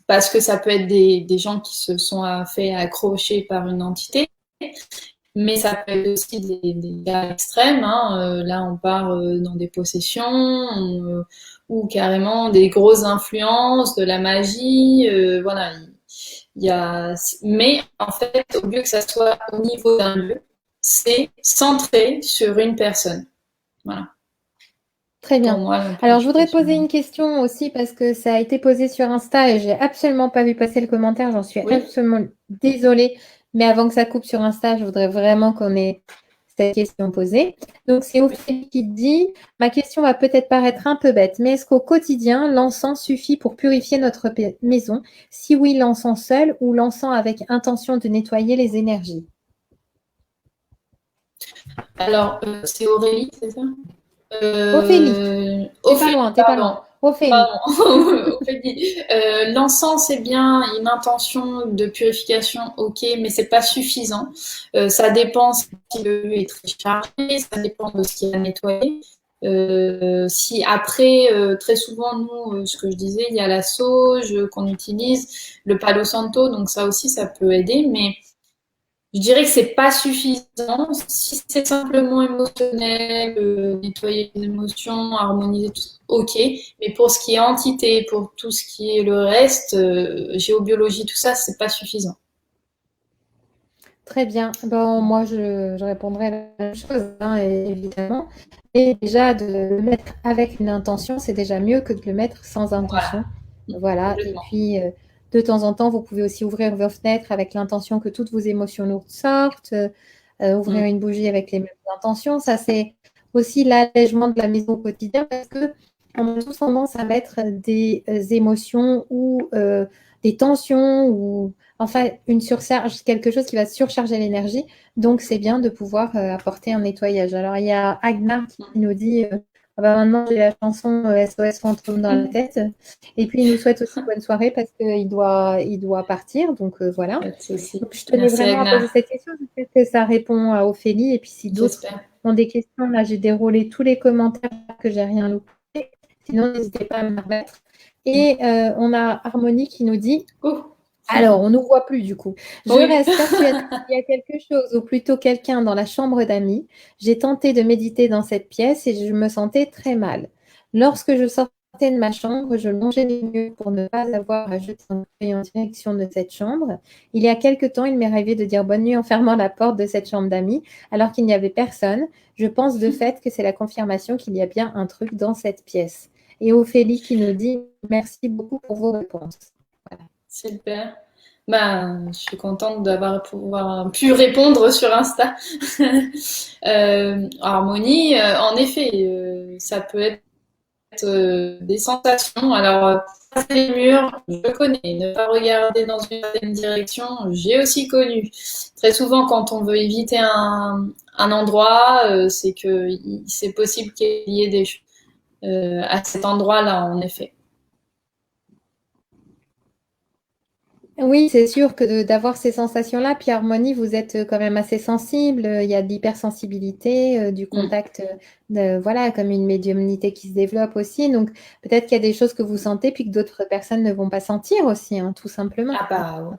Parce que ça peut être des gens qui se sont fait accrocher par une entité. Mais ça peut être aussi des cas extrêmes. Hein. Là, on part dans des possessions ou carrément des grosses influences, de la magie. Voilà. Il y a... Mais en fait, au lieu que ça soit au niveau d'un lieu, c'est centré sur une personne. Voilà. Très Pour bien. moi, Alors, je voudrais poser une question aussi parce que ça a été posé sur Insta et j'ai absolument pas vu passer le commentaire. J'en suis Oui. absolument désolée. Mais avant que ça coupe sur Insta, je voudrais vraiment qu'on ait cette question posée. Donc, c'est Ophélie qui dit, ma question va peut-être paraître un peu bête, mais est-ce qu'au quotidien, l'encens suffit pour purifier notre maison? Si oui, l'encens seul ou l'encens avec intention de nettoyer les énergies? Alors, c'est Aurélie, c'est ça? Ophélie, t'es pas Ophélie, loin, t'es pas pardon. loin. Ophélie. Ophélie. L'encens, c'est bien une intention de purification, ok, mais c'est pas suffisant. Ça dépend si le lieu est très chargé, ça dépend de ce qu'il y a à nettoyer. Si après, très souvent, nous, ce que je disais, il y a la sauge qu'on utilise, le palo santo, donc ça aussi, ça peut aider, mais Je dirais que c'est pas suffisant. Si c'est simplement émotionnel, nettoyer les émotions, harmoniser tout, ok. Mais pour ce qui est entité, pour tout ce qui est le reste, géobiologie, tout ça, c'est pas suffisant. Très bien. Bon, moi, je répondrai la même chose, hein, évidemment. Et déjà, de le mettre avec une intention, c'est déjà mieux que de le mettre sans Voilà, intention. Voilà. Et complètement. puis, de temps en temps, vous pouvez aussi ouvrir vos fenêtres avec l'intention que toutes vos émotions lourdes sortent. Ouvrir Mm. une bougie avec les mêmes intentions. Ça, c'est aussi l'allègement de la maison au quotidien parce que on a tous tendance à mettre des émotions ou des tensions ou enfin une surcharge, quelque chose qui va surcharger l'énergie. Donc, c'est bien de pouvoir apporter un nettoyage. Alors, il y a Agnar qui nous dit ah bah, maintenant j'ai la chanson SOS fantôme dans la tête. Et puis, il nous souhaite aussi bonne soirée parce qu'il doit partir. Donc, voilà. Pas de souci. Donc, je tenais Merci vraiment à poser Agna, cette question. J'espère que ça répond à Ophélie. Et puis, si d'autres j'espère. ont des questions, là, j'ai déroulé tous les commentaires que j'ai rien loupé. Sinon, n'hésitez pas à me remettre. Et on a Harmonie qui nous dit Oh. alors, on ne nous voit plus du coup. Je Oui. reste persuadée qu'il y a quelque chose, ou plutôt quelqu'un dans la chambre d'amis. J'ai tenté de méditer dans cette pièce et je me sentais très mal. Lorsque je sortais de ma chambre, je longeais les murs pour ne pas avoir à jeter un coup d'œil en direction de cette chambre. Il y a quelque temps, il m'est arrivé de dire bonne nuit en fermant la porte de cette chambre d'amis, alors qu'il n'y avait personne. Je pense de fait que c'est la confirmation qu'il y a bien un truc dans cette pièce. Et Ophélie qui nous dit merci beaucoup pour vos réponses. Voilà. Super. Bah, je suis contente d'avoir pu répondre sur Insta. Harmonie, en effet, ça peut être des sensations. Alors, passer les murs, je connais. Ne pas regarder dans une certaine direction, j'ai aussi connu. Très souvent, quand on veut éviter un endroit, c'est que c'est possible qu'il y ait des choses à cet endroit-là, en effet. Oui, c'est sûr que d'avoir ces sensations-là, puis Harmonie, vous êtes quand même assez sensible, il y a de l'hypersensibilité, du Mm. contact, voilà, comme une médiumnité qui se développe aussi. Donc, peut-être qu'il y a des choses que vous sentez, puis que d'autres personnes ne vont pas sentir aussi, hein, tout simplement. Ah bah,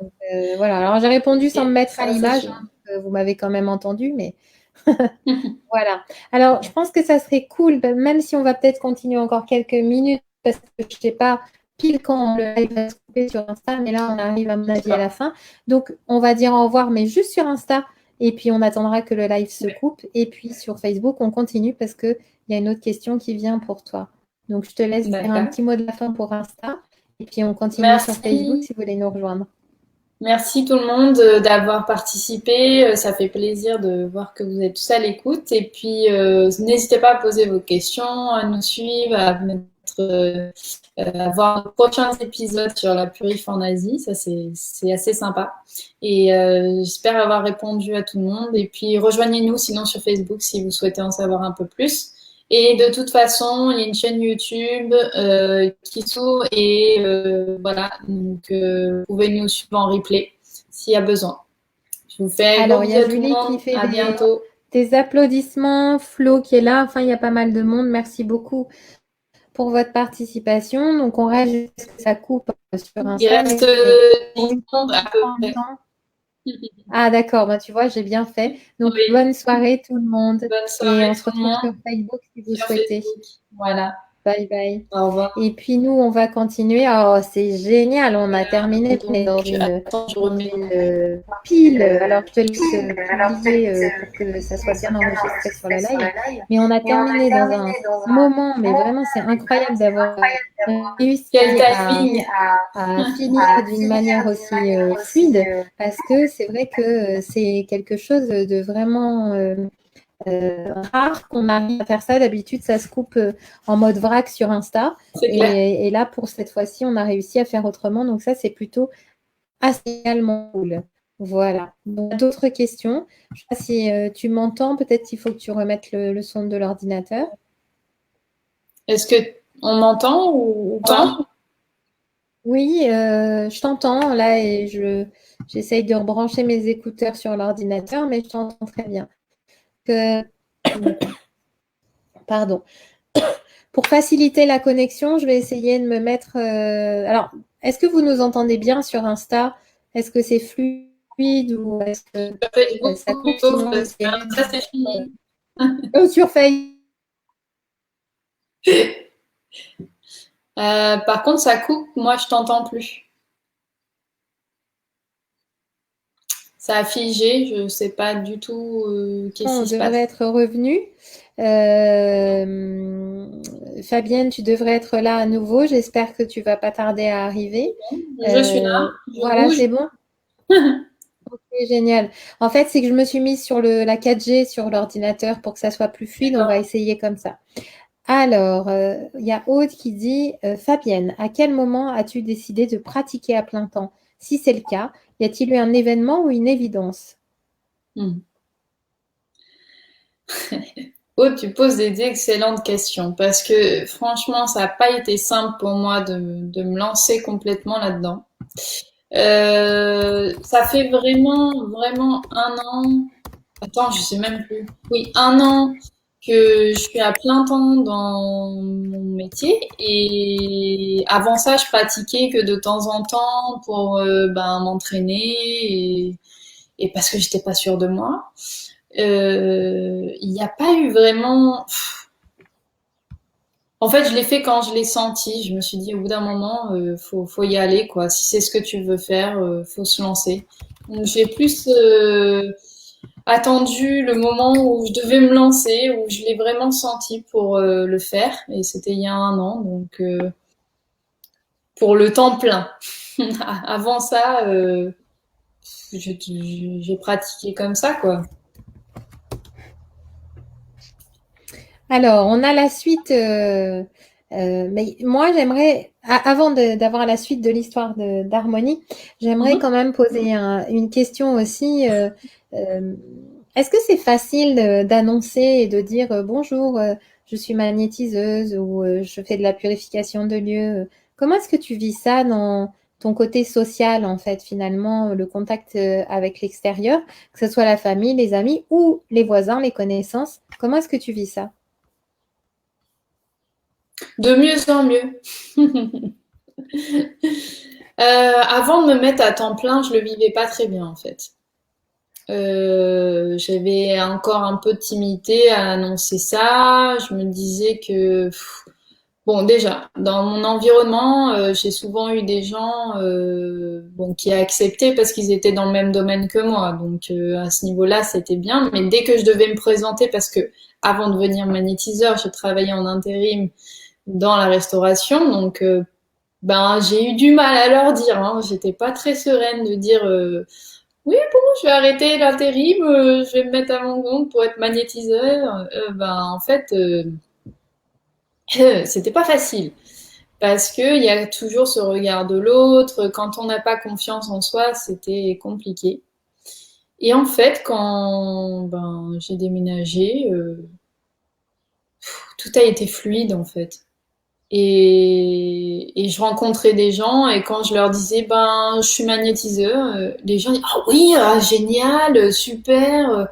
Voilà, alors j'ai répondu sans me ok, mettre à ça c'est l'image, sûr. hein, vous m'avez quand même entendu, mais voilà. Alors, je pense que ça serait cool, ben, même si on va peut-être continuer encore quelques minutes, parce que je ne sais pas pile quand le live va se couper sur Insta, mais là, on arrive, à mon avis, à la fin. Donc, on va dire au revoir, mais juste sur Insta, et puis on attendra que le live se coupe. Et puis, sur Facebook, on continue parce qu'il y a une autre question qui vient pour toi. Donc, je te laisse dire un D'accord. petit mot de la fin pour Insta, et puis on continue sur Facebook Merci. si vous voulez nous rejoindre. Merci tout le monde d'avoir participé. Ça fait plaisir de voir que vous êtes tous à l'écoute. Et puis, n'hésitez pas à poser vos questions, à nous suivre, à voir nos prochains épisodes sur la purif en Asie. Ça, c'est assez sympa. Et j'espère avoir répondu à tout le monde. Et puis, rejoignez-nous sinon sur Facebook si vous souhaitez en savoir un peu plus. Et de toute façon, il y a une chaîne YouTube qui s'ouvre et voilà, donc vous pouvez nous suivre en replay s'il y a besoin. Je vous fais gros Alors, il y bisous a à tout le Julie qui monde, fait à bientôt. des applaudissements, Flo qui est là, enfin, il y a pas mal de monde. Merci beaucoup pour votre participation. Donc, on reste jusqu'à ce que ça coupe sur Il Insta. reste Mais 10 pour une fois, secondes on à peu prend le près. temps. Ah, d'accord, bah, tu vois, j'ai bien fait. Donc, Oui, bonne soirée tout le monde. bonne Et soirée on se tout le retrouve sur monde Facebook si vous sur souhaitez. Facebook. Voilà, Bye bye. au revoir. Et puis nous, on va continuer. Oh, c'est génial, on a terminé. On est Donc, attends, je dans remets. une pile. Alors, je te laisse publier pour que ça soit bien enregistré sur le live. Mais on a terminé dans un moment, mais vraiment, c'est incroyable d'avoir réussi Quel timing! à finir d'une manière aussi fluide, parce que c'est vrai que c'est quelque chose de vraiment rare qu'on arrive à faire ça. D'habitude, ça se coupe en mode vrac sur Insta. C'est clair. Et là, pour cette fois-ci, on a réussi à faire autrement. Donc ça, c'est plutôt assez cool. Voilà. Donc, d'autres questions? Je ne sais pas si tu m'entends. Peut-être qu'il faut que tu remettes le son de l'ordinateur. Est-ce que on m'entend ou pas? Oui, je t'entends là et j'essaye de rebrancher mes écouteurs sur l'ordinateur, mais je t'entends très bien. Que, pardon. Pour faciliter la connexion, je vais essayer de me mettre. Alors, est-ce que vous nous entendez bien sur Insta? Est-ce que c'est fluide? fluide ou est-ce que Sur Facebook ça coupe plutôt, sinon parce que ça c'est fini. sur Facebook? Par contre, ça coupe, moi je t'entends plus. Ça a figé, je sais pas du tout qu'est-ce On qui se passe. devrait être revenu. Fabienne, tu devrais être là à nouveau. J'espère que tu vas pas tarder à arriver. Je suis là, je Voilà, bouge. c'est bon. Ok, génial. En fait, c'est que je me suis mise sur la 4G sur l'ordinateur pour que ça soit plus fluide. On va essayer comme ça. Alors, il y a Aude qui dit Fabienne, à quel moment as-tu décidé de pratiquer à plein temps? Si c'est le cas, y a-t-il eu un événement ou une évidence? Oh, tu poses des excellentes questions parce que franchement, ça n'a pas été simple pour moi de me lancer complètement là-dedans. Ça fait vraiment un an. Attends, je sais même plus. Oui, un an que je suis à plein temps dans mon métier et avant ça, je pratiquais que de temps en temps pour m'entraîner et parce que j'étais pas sûre de moi. Il n'y a pas eu vraiment. En fait, je l'ai fait quand je l'ai senti. Je me suis dit, au bout d'un moment, faut y aller, quoi. Si c'est ce que tu veux faire, faut se lancer. Donc, j'ai plus attendu le moment où je devais me lancer, où je l'ai vraiment senti pour le faire. Et c'était il y a un an, donc pour le temps plein. Avant ça, j'ai pratiqué comme ça, quoi. Alors, on a la suite. Mais moi, j'aimerais, avant d'avoir la suite de l'histoire d'Harmonie, j'aimerais quand même poser une question aussi. Est-ce que c'est facile d'annoncer et de dire bonjour, je suis magnétiseuse ou je fais de la purification de lieux? Comment est-ce que tu vis ça dans ton côté social, en fait, finalement, le contact avec l'extérieur, que ce soit la famille, les amis ou les voisins, les connaissances? Comment est-ce que tu vis ça? De mieux en mieux. Avant de me mettre à temps plein, je le vivais pas très bien en fait. J'avais encore un peu de timidité à annoncer ça. Je me disais que, bon, déjà, dans mon environnement, j'ai souvent eu des gens qui acceptaient parce qu'ils étaient dans le même domaine que moi. Donc à ce niveau-là, c'était bien. Mais dès que je devais me présenter, parce que avant de devenir magnétiseur, j'ai travaillé en intérim dans la restauration, donc j'ai eu du mal à leur dire. Hein. J'étais pas très sereine de dire oui bon, je vais arrêter l'intérim, je vais me mettre à mon compte pour être magnétiseur. En fait, c'était pas facile parce que il y a toujours ce regard de l'autre. Quand on n'a pas confiance en soi, c'était compliqué. Et en fait, quand j'ai déménagé, tout a été fluide en fait. Et je rencontrais des gens et quand je leur disais je suis magnétiseur, les gens disaient ah oui génial super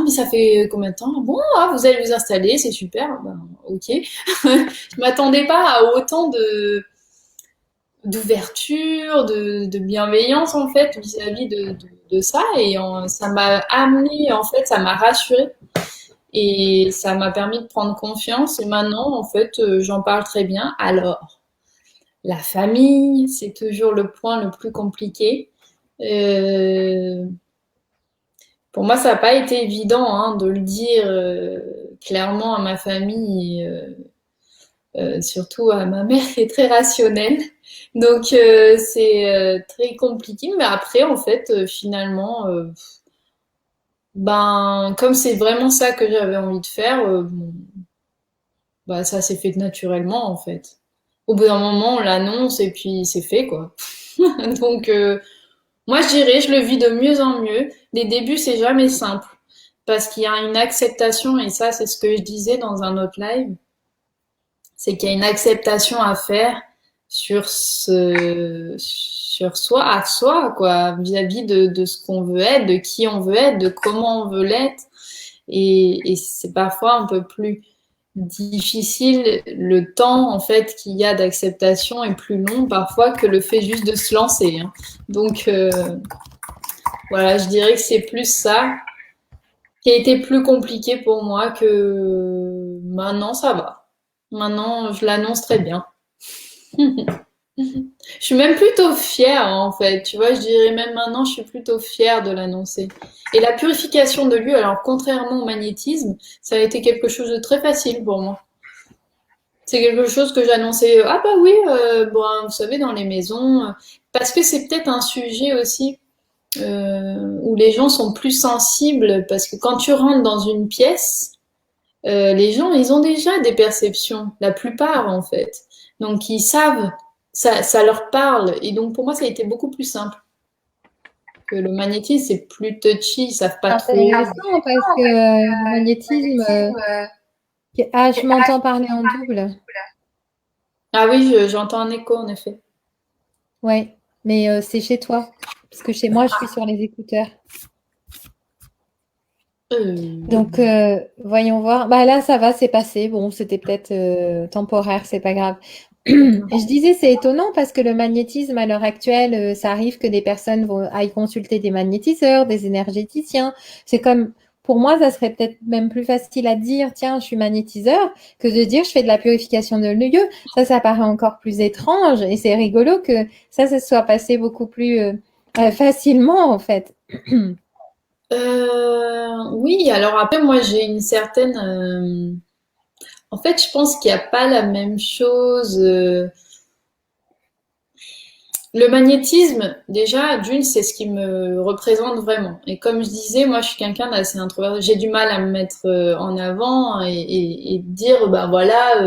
mais ça fait combien de temps? Bon vous allez vous installer c'est super ok. Je m'attendais pas à autant de d'ouverture de bienveillance en fait vis-à-vis de ça et ça m'a amené en fait ça m'a rassurée. Et ça m'a permis de prendre confiance. Et maintenant, en fait, j'en parle très bien. Alors, la famille, c'est toujours le point le plus compliqué. Pour moi, ça n'a pas été évident de le dire clairement à ma famille, surtout à ma mère qui est très rationnelle. Donc, c'est très compliqué. Mais après, en fait, finalement, comme c'est vraiment ça que j'avais envie de faire, ça s'est fait naturellement en fait. Au bout d'un moment, on l'annonce et puis c'est fait quoi. Donc moi je dirais, je le vis de mieux en mieux. Les débuts c'est jamais simple parce qu'il y a une acceptation et ça c'est ce que je disais dans un autre live, c'est qu'il y a une acceptation à faire sur soi à soi quoi, vis-à-vis de ce qu'on veut être, de qui on veut être, de comment on veut l'être et c'est parfois un peu plus difficile, le temps en fait qu'il y a d'acceptation est plus long parfois que le fait juste de se lancer. Hein. Donc Voilà, je dirais que c'est plus ça qui a été plus compliqué pour moi que maintenant, ça va. Maintenant, je l'annonce très bien. Je suis même plutôt fière, en fait. Tu vois, je dirais même maintenant, je suis plutôt fière de l'annoncer. Et la purification de lieu, alors contrairement au magnétisme, ça a été quelque chose de très facile pour moi. C'est quelque chose que j'annonçais, ah bah oui, bon, vous savez, dans les maisons, parce que c'est peut-être un sujet aussi où les gens sont plus sensibles, parce que quand tu rentres dans une pièce, les gens, ils ont déjà des perceptions, la plupart en fait. Donc ils savent, ça leur parle. Et donc pour moi, ça a été beaucoup plus simple que le magnétisme, c'est plus touchy, ils savent pas trop. Intéressant parce que le magnétisme, je m'entends parler en double. Ah oui, j'entends un écho en effet. Ouais, mais c'est chez toi. Parce que chez moi, je suis sur les écouteurs. Donc, voyons voir. Bah là, ça va, c'est passé. Bon, c'était peut-être temporaire, c'est pas grave. Et je disais, c'est étonnant parce que le magnétisme, à l'heure actuelle, ça arrive que des personnes aillent consulter des magnétiseurs, des énergéticiens. C'est comme, pour moi, ça serait peut-être même plus facile à dire, tiens, je suis magnétiseur, que de dire, je fais de la purification de lieux. Ça paraît encore plus étrange et c'est rigolo que ça soit passé beaucoup plus facilement, en fait. Oui, alors après, moi j'ai une certaine. En fait, je pense qu'il n'y a pas la même chose. Le magnétisme, déjà, d'une, c'est ce qui me représente vraiment. Et comme je disais, moi, je suis quelqu'un d'assez introverti. J'ai du mal à me mettre en avant et dire, ben voilà,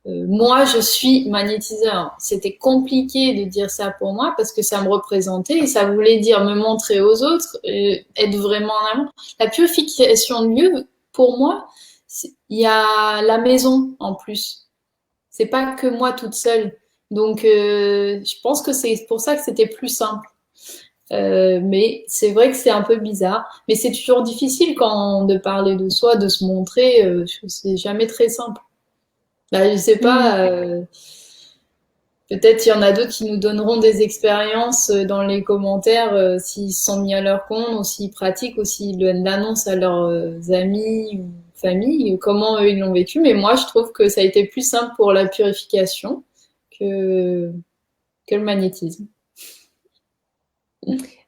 moi, je suis magnétiseur. C'était compliqué de dire ça pour moi parce que ça me représentait et ça voulait dire me montrer aux autres, être vraiment en avant. La purification de lieu, pour moi, il y a la maison en plus. C'est pas que moi toute seule. Donc, je pense que c'est pour ça que c'était plus simple. Mais c'est vrai que c'est un peu bizarre. Mais c'est toujours difficile quand de parler de soi, de se montrer. C'est jamais très simple. Bah, je sais pas. Peut-être il y en a d'autres qui nous donneront des expériences dans les commentaires s'ils se sont mis à leur compte ou s'ils pratiquent ou s'ils l'annoncent à leurs amis ou famille, comment eux ils l'ont vécu. Mais moi, je trouve que ça a été plus simple pour la purification que, que le magnétisme.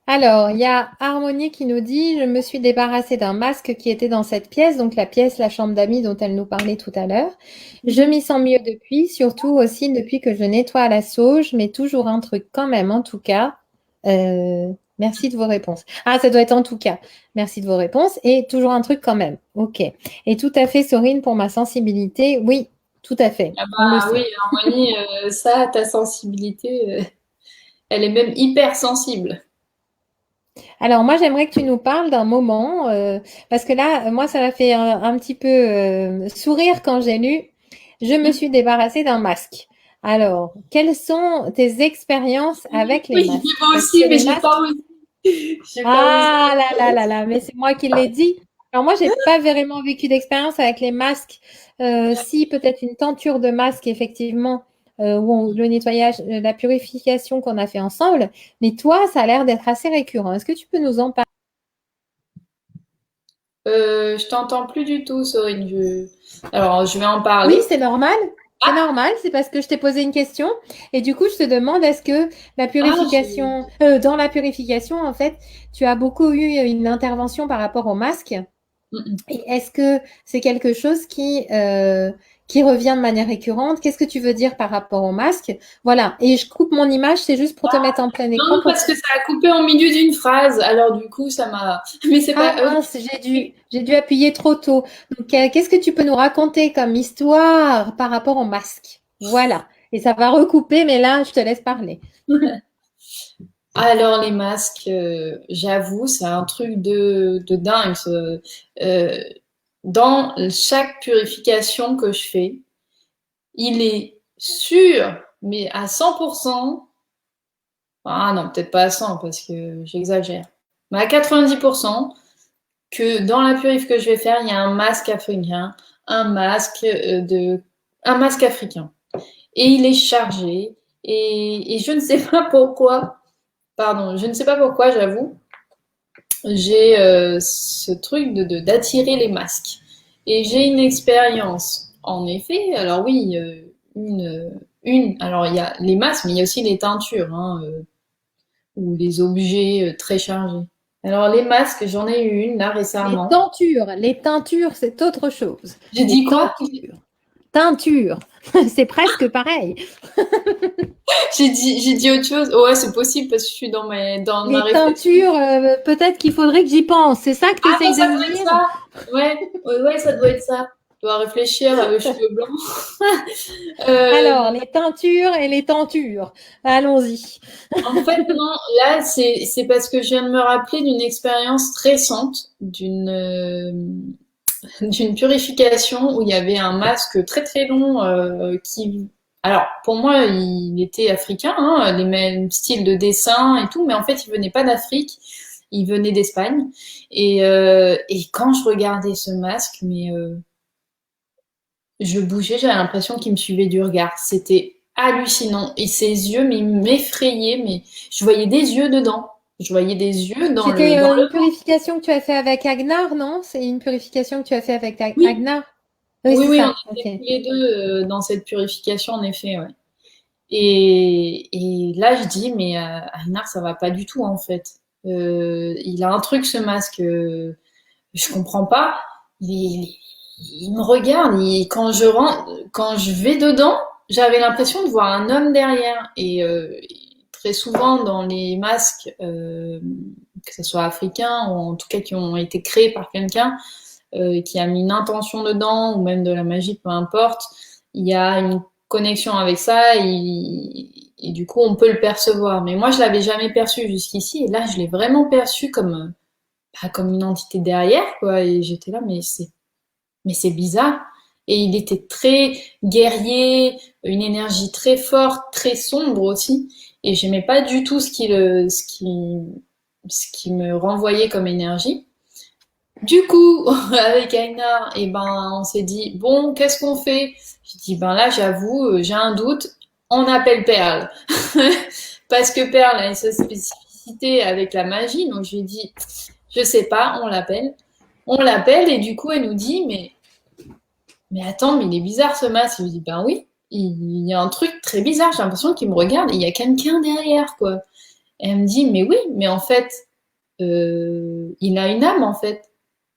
Alors, il y a Harmonie qui nous dit, je me suis débarrassée d'un masque qui était dans cette pièce, donc la pièce, la chambre d'amis dont elle nous parlait tout à l'heure. Je m'y sens mieux depuis, surtout aussi depuis que je nettoie la sauge, mais toujours un truc quand même, en tout cas. Merci de vos réponses. Ah, ça doit être en tout cas. Merci de vos réponses. Et toujours un truc quand même. OK. Et tout à fait, Sorine, pour ma sensibilité. Oui, tout à fait. Ah On le bah sait. oui, Harmonie, ça, ta sensibilité, elle est même hyper sensible. Alors moi, j'aimerais que tu nous parles d'un moment, parce que là, moi, ça m'a fait un petit peu sourire quand j'ai lu. Je me suis débarrassée d'un masque. Alors, quelles sont tes expériences avec les Oui, masques? moi Parce aussi, que mais les j'ai masques, pas osé. J'ai pas osé. ah là là là là, mais c'est moi qui l'ai dit. Alors moi, j'ai pas vraiment vécu d'expérience avec les masques. Si peut-être une tenture de masque, effectivement, le nettoyage, la purification qu'on a fait ensemble. Mais toi, ça a l'air d'être assez récurrent. Est-ce que tu peux nous en parler? Je t'entends plus du tout, Sorine. Alors, je vais en Oui, parler. c'est normal. C'est normal, c'est parce que je t'ai posé une question et du coup, je te demande est-ce que la Ah, purification, dans la purification, en fait, tu as beaucoup eu une intervention par rapport au masque et est-ce que c'est quelque chose qui revient de manière récurrente? Qu'est-ce que tu veux dire par rapport au masque? Voilà. Et je coupe mon image, c'est juste pour te mettre en plein écran non, pour parce que ça a coupé au milieu d'une phrase. Alors, du coup, ça m'a. Mais c'est ah pas. mince, j'ai dû appuyer trop tôt. Donc, qu'est-ce que tu peux nous raconter comme histoire par rapport au masque? Voilà. Et ça va recouper, mais là, je te laisse parler. Alors, les masques, j'avoue, c'est un truc de dingue. Euh, dans chaque purification que je fais, il est sûr, mais à 100%. Ah non, peut-être pas à 100 parce que j'exagère. Mais à 90%, que dans la purif que je vais faire, il y a un masque africain, un masque un masque africain. Et il est chargé. Et je ne sais pas pourquoi, pardon, je ne sais pas pourquoi, j'avoue. j'ai ce truc d'attirer les masques. Et j'ai une expérience, en effet. Alors oui, alors il y a les masques, mais il y a aussi les teintures, hein, ou les objets très chargés. Alors les masques, j'en ai eu une là récemment. Les teintures, c'est autre chose. J'ai Les dit quoi? teintures. Teinture, c'est presque pareil. J'ai dit autre chose. Ouais, c'est possible parce que je suis dans ma Les réflexion. teintures, peut-être qu'il faudrait que j'y pense. C'est ça que tu Ah non, essayes de ça me doit être dire? ça. Ouais, ça doit être ça. Je dois réfléchir cheveux blancs. Alors, Euh, les teintures et les tentures. Allons-y. En fait, non, là, c'est parce que je viens de me rappeler d'une expérience récente, d'une purification où il y avait un masque très très long qui... Alors, pour moi, il était africain, hein, les mêmes styles de dessin et tout, mais en fait, il venait pas d'Afrique, il venait d'Espagne. Et quand je regardais ce masque, mais je bougeais, j'avais l'impression qu'il me suivait du regard. C'était hallucinant. Et ses yeux, mais ils m'effrayaient, mais je voyais des yeux dedans. Je voyais des yeux C'était dans le... une purification que tu as fait avec Agnar, non? C'est une purification que tu as fait avec Oui, Agnar? Oui, c'est oui, on ça. Ok. était tous les deux dans cette purification, en effet, ouais. Et là, je dis, mais Einar, ça va pas du tout, en fait. Il a un truc, ce masque, je comprends pas. Il me regarde, quand je rentre, quand je vais dedans, j'avais l'impression de voir un homme derrière. Et très souvent, dans les masques, que ce soit africains, ou en tout cas qui ont été créés par quelqu'un, qui a mis une intention dedans, ou même de la magie, peu importe, il y a une connexion avec ça et du coup on peut le percevoir. Mais moi je l'avais jamais perçu jusqu'ici et là je l'ai vraiment perçu comme une entité derrière quoi et j'étais là mais c'est bizarre. Et il était très guerrier, une énergie très forte, très sombre aussi. Et j'aimais pas du tout ce qui me renvoyait comme énergie. Du coup, avec Aïna, et ben, on s'est dit, bon, qu'est-ce qu'on fait? J'ai dit, ben là, j'avoue, j'ai un doute, on appelle Perle. Parce que Perle a une spécificité avec la magie, donc je lui ai dit, je sais pas, on l'appelle. On l'appelle et du coup, elle nous dit, mais attends, mais il est bizarre ce masque. Je lui dis, ben oui, il y a un truc très bizarre, j'ai l'impression qu'il me regarde et il y a quelqu'un derrière, quoi. Et elle me dit, mais oui, mais en fait, il a une âme, en fait.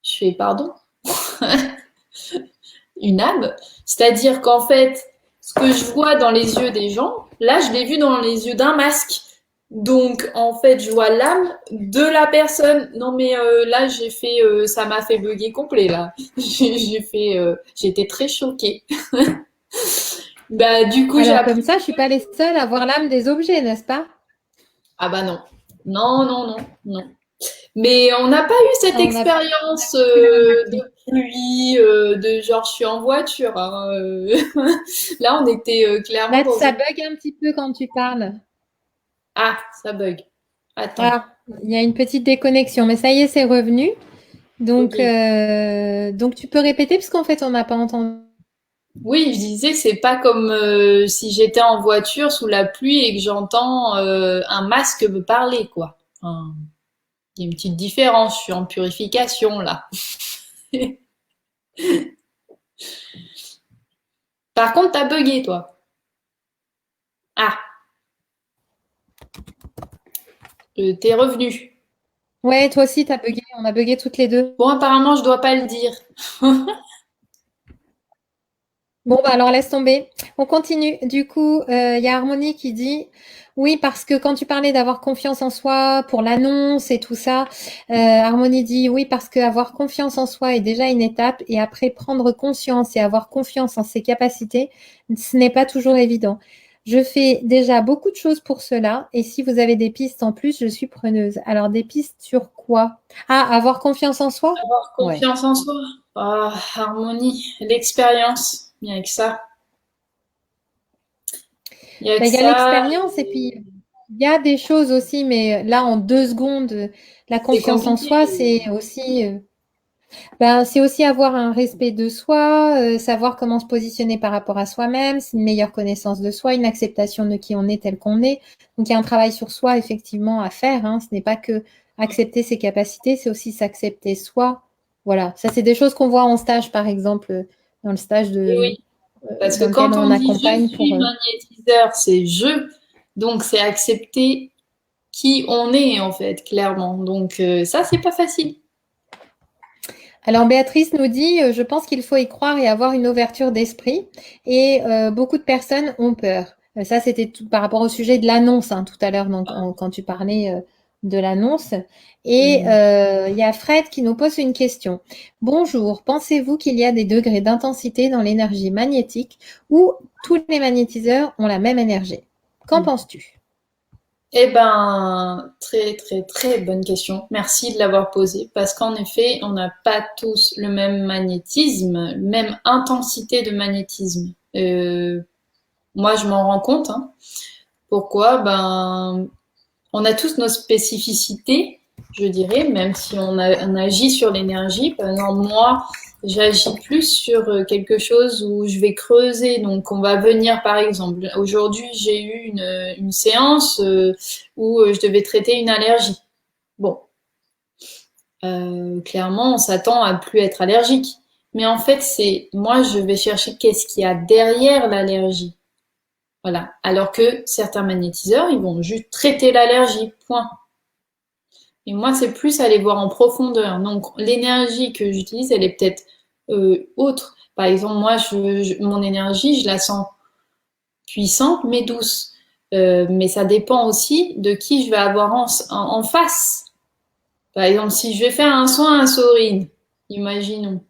Je fais, pardon? Une âme? C'est-à-dire qu'en fait, ce que je vois dans les yeux des gens, là, je l'ai vu dans les yeux d'un masque. Donc, en fait, je vois l'âme de la personne. Non, mais là, ça m'a fait bugger complet, là. J'ai été très choquée. Bah, du coup, j'ai Alors, appris. comme ça, je suis pas les seules à voir l'âme des objets, n'est-ce pas? Ah bah non. Non, non, non, non. Mais on n'a pas eu cette Ah, on a expérience vécu la même de chose. pluie, de genre je suis en voiture, hein, Là, on était clairement Là, dans ça une... bug un petit peu quand tu parles. Ah, ça bug. Attends. Ah, il y a une petite déconnexion, mais ça y est, c'est revenu. Ok. Donc tu peux répéter parce qu'en fait, on n'a pas entendu. Oui, je disais, c'est pas comme si j'étais en voiture sous la pluie et que j'entends un masque me parler, quoi. Enfin, il y a une petite différence. Je suis en purification là. Par contre, t'as bugué, toi. Ah, t'es revenu. Ouais, toi aussi, t'as bugué. On a bugué toutes les deux. Bon, apparemment, je dois pas le dire. Bon, bah alors laisse tomber. On continue. Du coup, il y a Harmonie qui dit oui, parce que quand tu parlais d'avoir confiance en soi pour l'annonce et tout ça, Harmonie dit oui, parce que avoir confiance en soi est déjà une étape et après prendre conscience et avoir confiance en ses capacités, ce n'est pas toujours évident. Je fais déjà beaucoup de choses pour cela et si vous avez des pistes en plus, je suis preneuse. Alors, des pistes sur quoi? Ah, avoir confiance en soi? Avoir Ouais. confiance en soi. Ah, harmonie, l'expérience. Il y a que ça. Il y a que Ben, il y a ça. l'expérience et puis il y a des choses aussi, mais là, en 2 secondes, la C'est confiance en compliqué. soi, c'est aussi avoir un respect de soi, savoir comment se positionner par rapport à soi-même, c'est une meilleure connaissance de soi, une acceptation de qui on est tel qu'on est. Donc, il y a un travail sur soi, effectivement, à faire, hein. Ce n'est pas que accepter ses capacités, c'est aussi s'accepter soi. Voilà, ça c'est des choses qu'on voit en stage, par exemple, dans le stage Oui, parce que dans lequel quand on on dit je accompagne pour... suis magnétiseur, c'est je, donc c'est accepter qui on est en fait, clairement. Donc ça, c'est pas facile. Alors Béatrice nous dit, je pense qu'il faut y croire et avoir une ouverture d'esprit. Et beaucoup de personnes ont peur. Ça, c'était tout par rapport au sujet de l'annonce tout à l'heure, donc quand tu parlais de l'annonce. Et il y a Fred qui nous pose une question. Bonjour, pensez-vous qu'il y a des degrés d'intensité dans l'énergie magnétique ou tous les magnétiseurs ont la même énergie? Qu'en penses-tu? Eh ben, très, très, très bonne question. Merci de l'avoir posée parce qu'en effet, on n'a pas tous le même magnétisme, même intensité de magnétisme. Moi, je m'en rends compte, hein. Pourquoi? Ben, on a tous nos spécificités, je dirais, même si on agit sur l'énergie. Par exemple, moi, j'agis plus sur quelque chose où je vais creuser. Donc, on va venir, par exemple, aujourd'hui, j'ai eu une séance où je devais traiter une allergie. Bon, clairement, on s'attend à plus être allergique. Mais en fait, moi, je vais chercher qu'est-ce qu'il y a derrière l'allergie. Voilà. Alors que certains magnétiseurs, ils vont juste traiter l'allergie, point. Et moi, c'est plus aller voir en profondeur. Donc, l'énergie que j'utilise, elle est peut-être autre. Par exemple, moi, mon énergie, je la sens puissante, mais douce. Mais ça dépend aussi de qui je vais avoir en face. Par exemple, si je vais faire un soin à Sorine, imaginons,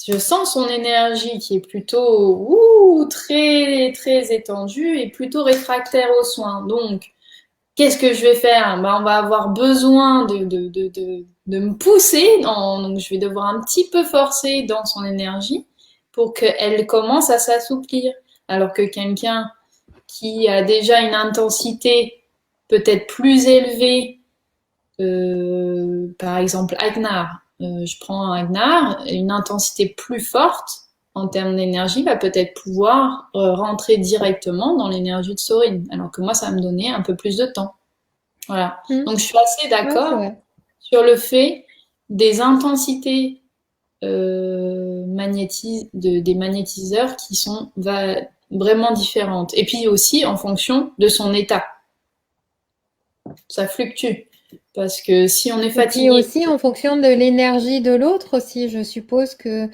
je sens son énergie qui est plutôt très très étendue et plutôt réfractaire aux soins. Donc, qu'est-ce que je vais faire? Ben, on va avoir besoin de me pousser, donc je vais devoir un petit peu forcer dans son énergie pour qu'elle commence à s'assouplir. Alors que quelqu'un qui a déjà une intensité peut-être plus élevée, par exemple Agnar, je prends un Agnar, une intensité plus forte en termes d'énergie va peut-être pouvoir rentrer directement dans l'énergie de Sorine, alors que moi ça va me donner un peu plus de temps. Voilà. Donc je suis assez Ouais, c'est d'accord vrai. sur le fait des intensités des magnétiseurs qui sont vraiment différentes. Et puis aussi en fonction de son état. Ça fluctue. Parce que si on est Et puis fatigué, aussi en fonction de l'énergie de l'autre aussi, je suppose que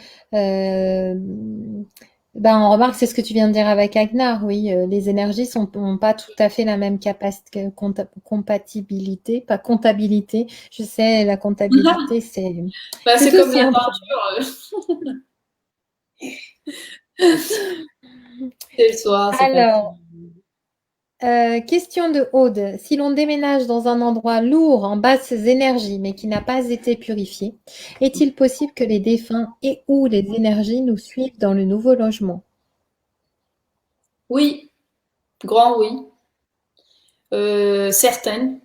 on remarque, c'est ce que tu viens de dire avec Agnar, oui, les énergies ont pas tout à fait la même capacité, compatibilité, pas comptabilité. Je sais, la comptabilité, bah, c'est c'est comme aussi la un problème. peinture. C'est le soir, c'est fatigué. Alors, question de Aude. Si l'on déménage dans un endroit lourd en basses énergies, mais qui n'a pas été purifié, est-il possible que les défunts et ou les énergies nous suivent dans le nouveau logement? Oui, grand oui. Certaines.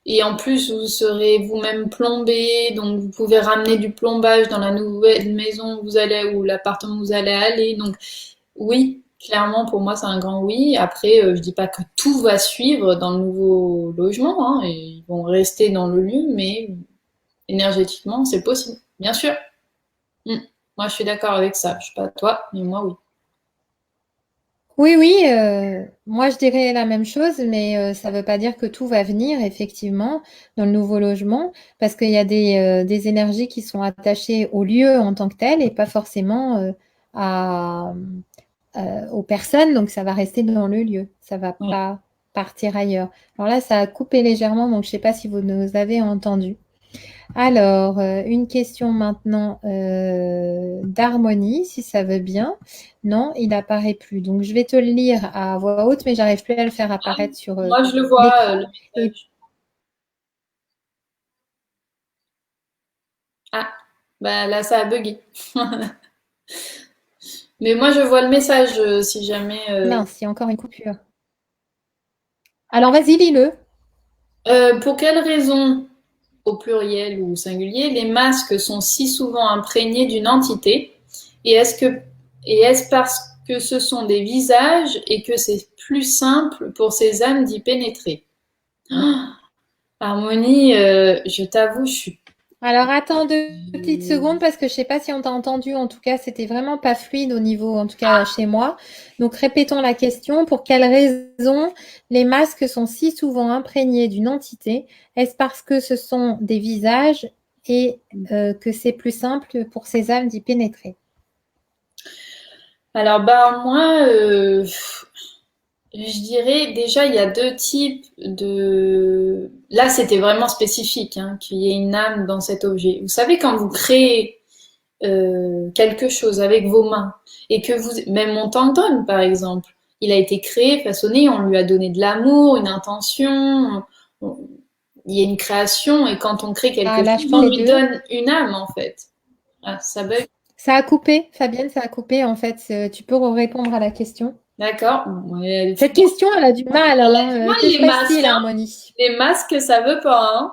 Et en plus, vous serez vous-même plombé, donc vous pouvez ramener du plombage dans la nouvelle maison où vous allez ou l'appartement où vous allez aller. Donc oui, clairement pour moi c'est un grand oui. Après, je dis pas que tout va suivre dans le nouveau logement, hein, et ils vont rester dans le lieu, mais énergétiquement c'est possible, bien sûr. Mm. Moi je suis d'accord avec ça. Je sais pas toi, mais moi oui. Oui, oui, moi je dirais la même chose, mais ça ne veut pas dire que tout va venir effectivement dans le nouveau logement, parce qu'il y a des énergies qui sont attachées au lieu en tant que tel et pas forcément à, aux personnes, donc ça va rester dans le lieu, ça va Ouais. pas partir ailleurs. Alors là, ça a coupé légèrement, donc je ne sais pas si vous nous avez entendu. Alors, une question maintenant d'harmonie, si ça veut bien. Non, il n'apparaît plus. Donc, je vais te le lire à voix haute, mais j'arrive plus à le faire apparaître sur Moi je le vois, le l'écran. Et message. Ah, bah là ça a bugué. Mais moi je vois le message si jamais. mince, il y a encore une coupure. Alors, vas-y, lis-le. Pour quelle raison, au pluriel ou au singulier, les masques sont si souvent imprégnés d'une entité? Et est-ce parce que ce sont des visages et que c'est plus simple pour ces âmes d'y pénétrer? Harmonie, je t'avoue, je suis... Alors attends 2 petites secondes parce que je sais pas si on t'a entendu. En tout cas, c'était vraiment pas fluide au niveau, en tout cas chez moi. Donc répétons la question. Pour quelle raison les masques sont si souvent imprégnés d'une entité? Est-ce parce que ce sont des visages et que c'est plus simple pour ces âmes d'y pénétrer? Alors, moi, je dirais déjà, il y a deux types de... Là, c'était vraiment spécifique, hein, qu'il y ait une âme dans cet objet. Vous savez, quand vous créez quelque chose avec vos mains et que vous... Même mon tanton, par exemple, il a été créé, façonné, on lui a donné de l'amour, une intention, il y a une création et quand on crée quelque Ah, là, chose, je on pense les lui deux. donne une âme, en fait. Ah, ça bug. Ça a coupé, Fabienne, ça a coupé en fait. Tu peux répondre à la question. D'accord. Ouais, Cette question, elle a du mal, elle a du hein. mal, Que les masques, ferait-il, hein. Harmonie? Les masques, ça veut pas, hein.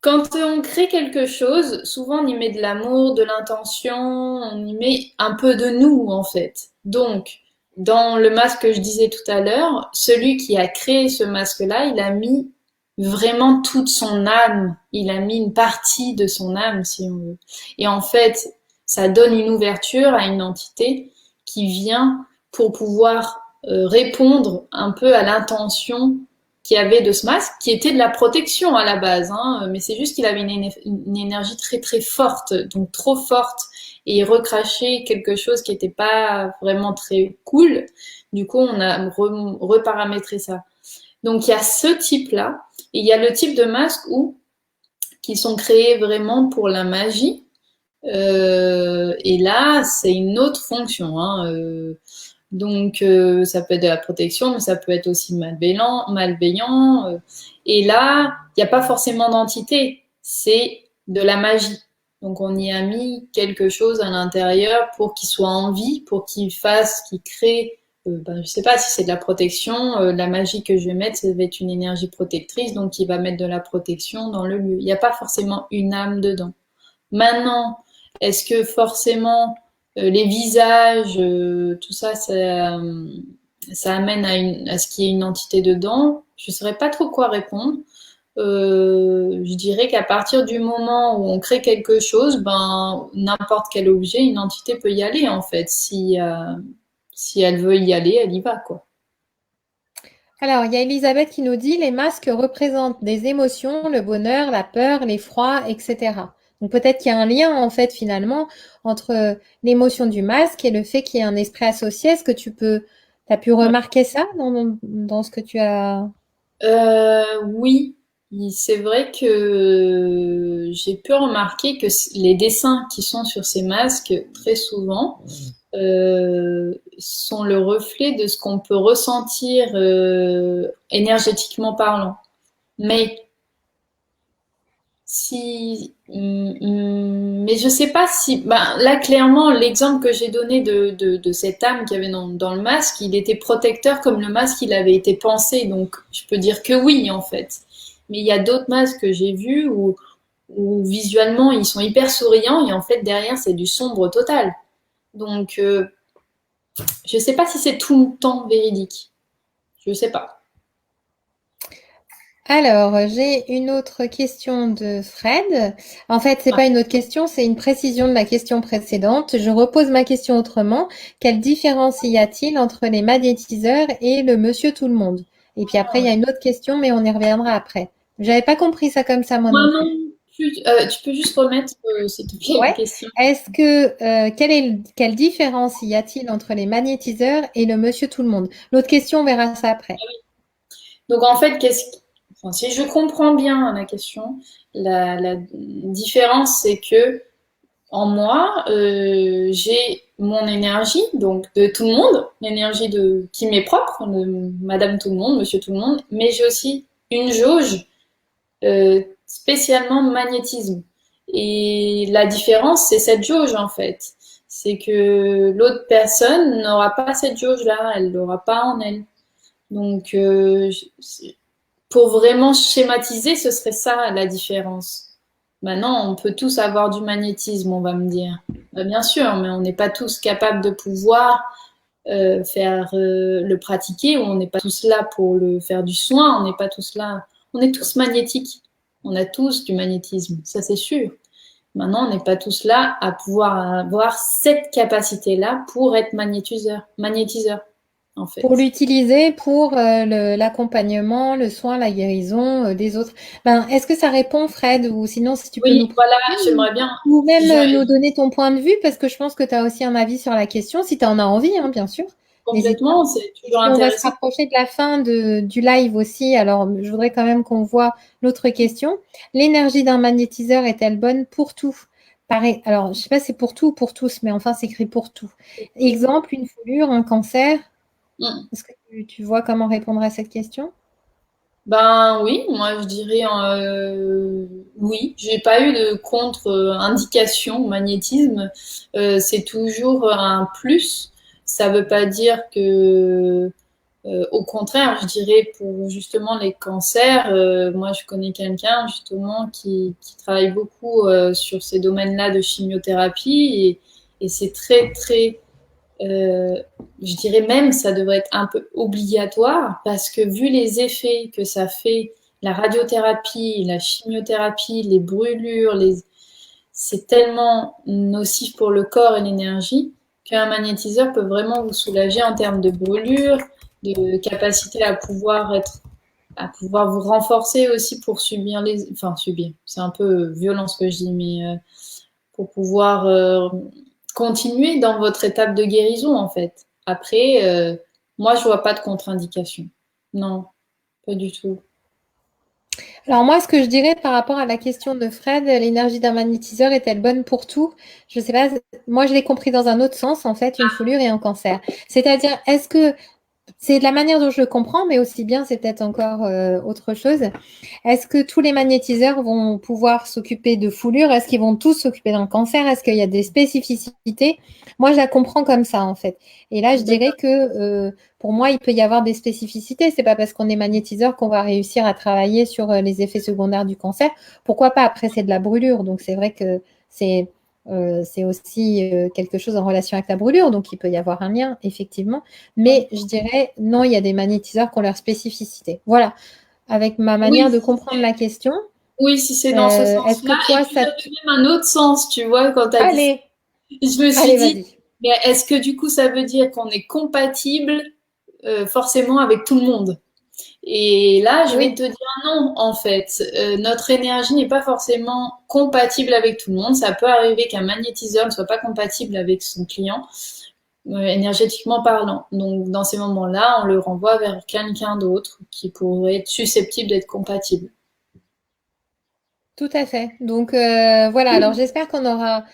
Quand on crée quelque chose, souvent on y met de l'amour, de l'intention, on y met un peu de nous en fait. Donc, dans le masque que je disais tout à l'heure, celui qui a créé ce masque-là, il a mis vraiment toute son âme, il a mis une partie de son âme si on veut. Et en fait, ça donne une ouverture à une entité qui vient pour pouvoir répondre un peu à l'intention qui avait de ce masque, qui était de la protection à la base, hein, mais c'est juste qu'il avait une énergie très très forte, donc trop forte, et il recrachait quelque chose qui n'était pas vraiment très cool. Du coup, on a reparamétré ça. Donc il y a ce type-là, et il y a le type de masque où qui sont créés vraiment pour la magie. Et là, c'est une autre fonction. Hein, donc, ça peut être de la protection, mais ça peut être aussi malveillant. Et là, il n'y a pas forcément d'entité, c'est de la magie. Donc, on y a mis quelque chose à l'intérieur pour qu'il soit en vie, pour qu'il fasse, qu'il crée. Je ne sais pas si c'est de la protection. La magie que je vais mettre, ça va être une énergie protectrice, donc il va mettre de la protection dans le lieu. Il n'y a pas forcément une âme dedans. Maintenant, est-ce que forcément les visages, tout ça, ça amène à ce qu'il y ait une entité dedans? Je ne saurais pas trop quoi répondre. Je dirais qu'à partir du moment où on crée quelque chose, ben n'importe quel objet, une entité peut y aller en fait. Si elle veut y aller, elle y va quoi. Alors, il y a Elisabeth qui nous dit les masques représentent des émotions, le bonheur, la peur, l'effroi, etc. Donc peut-être qu'il y a un lien en fait finalement entre l'émotion du masque et le fait qu'il y ait un esprit associé. Est-ce que t'as pu remarquer ça dans ce que tu as... Oui, c'est vrai que j'ai pu remarquer que les dessins qui sont sur ces masques, très souvent, sont le reflet de ce qu'on peut ressentir énergétiquement parlant. Mais mais je sais pas si, ben, là clairement l'exemple que j'ai donné de cette âme qu'il y avait dans le masque, il était protecteur comme le masque il avait été pensé, donc je peux dire que oui en fait. Mais il y a d'autres masques que j'ai vus où visuellement ils sont hyper souriants et en fait derrière c'est du sombre total. Donc je sais pas si c'est tout le temps véridique. Je sais pas. Alors, j'ai une autre question de Fred. En fait, c'est Ah, pas une autre question, c'est une précision de la question précédente. Je repose ma question autrement. Quelle différence y a-t-il entre les magnétiseurs et le monsieur tout le monde? Et puis après, il y a une autre question, mais on y reviendra après. J'avais pas compris ça comme ça, moi moi non non plus. plus. Tu peux juste remettre s'il te plaît la Ouais. question. Quelle différence y a-t-il entre les magnétiseurs et le monsieur tout le monde? L'autre question, on verra ça après. Donc en fait, enfin, si je comprends bien la question, la différence c'est que en moi, j'ai mon énergie, donc de tout le monde, l'énergie de qui m'est propre, de Madame tout le monde, Monsieur tout le monde, mais j'ai aussi une jauge spécialement magnétisme. Et la différence, c'est cette jauge en fait. C'est que l'autre personne n'aura pas cette jauge-là, elle l'aura pas en elle. Donc, pour vraiment schématiser, ce serait ça la différence. Maintenant, on peut tous avoir du magnétisme, on va me dire. Bah, bien sûr, mais on n'est pas tous capables de pouvoir faire le pratiquer, on n'est pas tous là pour le faire du soin, on n'est pas tous là, on est tous magnétiques, on a tous du magnétisme, ça c'est sûr. Maintenant, on n'est pas tous là à pouvoir avoir cette capacité-là pour être magnétiseur, en fait. Pour l'utiliser pour l'accompagnement, le soin, la guérison des autres. Ben, est-ce que ça répond, Fred? Ou sinon, si tu peux Oui, voilà, j'aimerais bien. ou même nous donner ton point de vue, parce que je pense que tu as aussi un avis sur la question, si tu en as envie, hein, bien sûr. Complètement, c'est toujours Et on va se intéressant. rapprocher de la fin du live aussi. Alors, je voudrais quand même qu'on voit l'autre question. L'énergie d'un magnétiseur est-elle bonne pour tout? Pareil. Alors, je sais pas si c'est pour tout ou pour tous, mais enfin, c'est écrit pour tout. Exemple, une foulure, un cancer. Est-ce que tu vois comment répondre à cette question? Ben oui, moi je dirais oui. J'ai pas eu de contre-indication au magnétisme. C'est toujours un plus. Ça veut pas dire que, au contraire, je dirais pour justement les cancers. Moi, je connais quelqu'un justement qui travaille beaucoup sur ces domaines-là de chimiothérapie et c'est très très je dirais même ça devrait être un peu obligatoire parce que vu les effets que ça fait, la radiothérapie, la chimiothérapie, les brûlures, c'est tellement nocif pour le corps et l'énergie qu'un magnétiseur peut vraiment vous soulager en termes de brûlures, de capacité à pouvoir vous renforcer aussi pour subir enfin subir, c'est un peu violent ce que je dis, mais pour pouvoir continuer dans votre étape de guérison, en fait. Après, moi, je vois pas de contre-indication. Non, pas du tout. Alors moi, ce que je dirais par rapport à la question de Fred, l'énergie d'un magnétiseur est-elle bonne pour tout? Je sais pas, moi je l'ai compris dans un autre sens, en fait, une foulure et un cancer. C'est-à-dire, est-ce que c'est de la manière dont je le comprends, mais aussi bien, c'est peut-être encore autre chose. Est-ce que tous les magnétiseurs vont pouvoir s'occuper de foulures? Est-ce qu'ils vont tous s'occuper d'un cancer? Est-ce qu'il y a des spécificités? Moi, je la comprends comme ça, en fait. Et là, je dirais que pour moi, il peut y avoir des spécificités. C'est pas parce qu'on est magnétiseur qu'on va réussir à travailler sur les effets secondaires du cancer. Pourquoi pas? Après, c'est de la brûlure, donc c'est vrai que c'est aussi quelque chose en relation avec la brûlure, donc il peut y avoir un lien, effectivement. Mais je dirais, non, il y a des magnétiseurs qui ont leur spécificité. Voilà, avec ma manière Oui, de comprendre la question. oui, si c'est dans ce Est-ce sens-là. que toi, Et puis, j'avais même un autre sens, tu vois, quand tu as dit ça. Allez, Je me suis allez, dit, vas-y. mais est-ce que du coup, ça veut dire qu'on est compatible forcément avec tout le monde? Et là, je vais Oui, te dire non, en fait. Notre énergie n'est pas forcément compatible avec tout le monde. Ça peut arriver qu'un magnétiseur ne soit pas compatible avec son client, énergétiquement parlant. Donc, dans ces moments-là, on le renvoie vers quelqu'un d'autre qui pourrait être susceptible d'être compatible. tout à fait. Donc voilà, alors j'espère qu'on aura,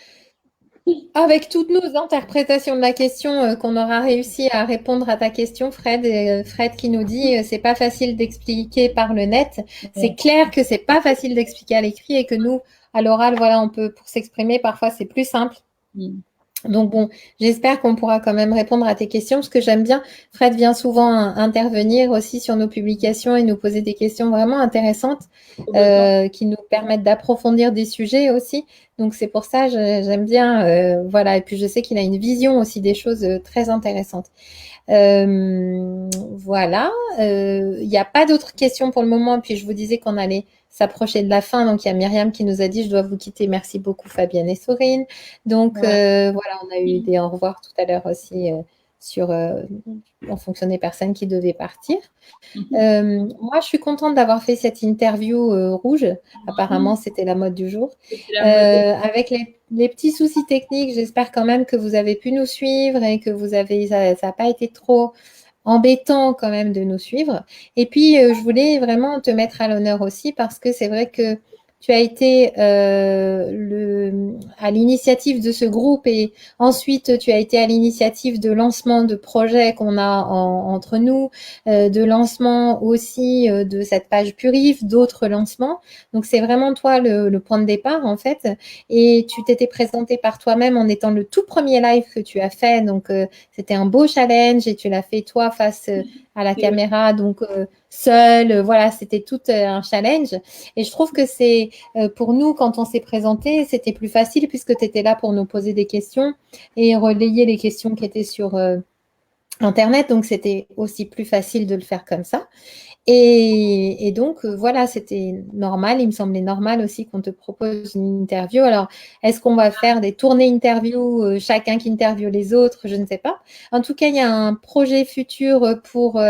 avec toutes nos interprétations de la question, qu'on aura réussi à répondre à ta question, Fred. Et, Fred qui nous dit, c'est pas facile d'expliquer par le net. C'est clair que c'est pas facile d'expliquer à l'écrit et que nous, à l'oral, voilà, on peut, pour s'exprimer, parfois c'est plus simple. Mm. Donc bon, j'espère qu'on pourra quand même répondre à tes questions, parce que j'aime bien, Fred vient souvent intervenir aussi sur nos publications et nous poser des questions vraiment intéressantes qui nous permettent d'approfondir des sujets aussi. Donc c'est pour ça, j'aime bien, voilà. Et puis je sais qu'il a une vision aussi des choses très intéressantes. Voilà. Il n'y a pas d'autres questions pour le moment. Puis je vous disais qu'on allait s'approcher de la fin. Donc il y a Myriam qui nous a dit, je dois vous quitter. Merci beaucoup Fabienne et Sorine. Donc voilà, on a eu des au revoir tout à l'heure aussi sur en fonction des personnes qui devaient partir. Moi, je suis contente d'avoir fait cette interview rouge. Apparemment, c'était la mode du jour. Avec les petits soucis techniques, j'espère quand même que vous avez pu nous suivre et que ça n'a pas été trop embêtant quand même de nous suivre. Et puis, je voulais vraiment te mettre à l'honneur aussi parce que c'est vrai que tu as été à l'initiative de ce groupe et ensuite tu as été à l'initiative de lancement de projets qu'on a entre nous, de lancement aussi de cette page Purif, d'autres lancements. Donc c'est vraiment toi le point de départ en fait. Et tu t'étais présenté par toi-même en étant le tout premier live que tu as fait. Donc c'était un beau challenge et tu l'as fait toi face à la caméra, donc seul. Voilà, c'était tout un challenge. Et je trouve que c'est pour nous, quand on s'est présenté, c'était plus facile puisque tu étais là pour nous poser des questions et relayer les questions qui étaient Internet, donc c'était aussi plus facile de le faire comme ça. Et donc, voilà, c'était normal. Il me semblait normal aussi qu'on te propose une interview. Alors, est-ce qu'on va faire des tournées interviews, chacun qui interviewe les autres? Je ne sais pas. En tout cas, il y a un projet futur pour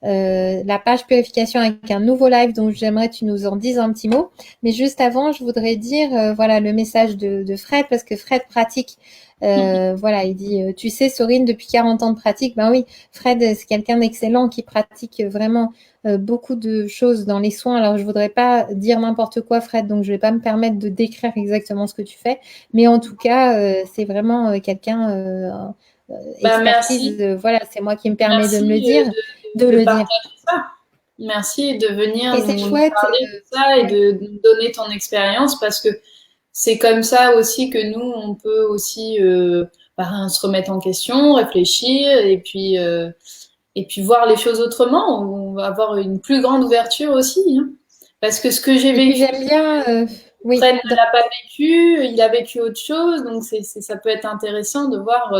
la page purification avec un nouveau live, donc j'aimerais que tu nous en dises un petit mot. Mais juste avant, je voudrais dire, voilà, le message de Fred, parce que Fred pratique. Voilà, il dit, tu sais, Sorine, depuis 40 ans de pratique, ben oui, Fred, c'est quelqu'un d'excellent qui pratique vraiment beaucoup de choses dans les soins. Alors, je voudrais pas dire n'importe quoi, Fred, donc je vais pas me permettre de décrire exactement ce que tu fais, mais en tout cas, c'est vraiment quelqu'un expertise. Merci. Voilà, c'est moi qui me permets de me le Merci dire, de de le dire. partager ça. Merci de venir Et c'est nous chouette. parler de ça et de nous donner ton expérience parce que c'est comme ça aussi que nous, on peut aussi se remettre en question, réfléchir et puis voir les choses autrement. On va avoir une plus grande ouverture aussi. Hein. Parce que ce que j'ai Et puis vécu, j'aime bien, oui. Fred ne l'a pas vécu, il a vécu autre chose. Donc ça peut être intéressant de voir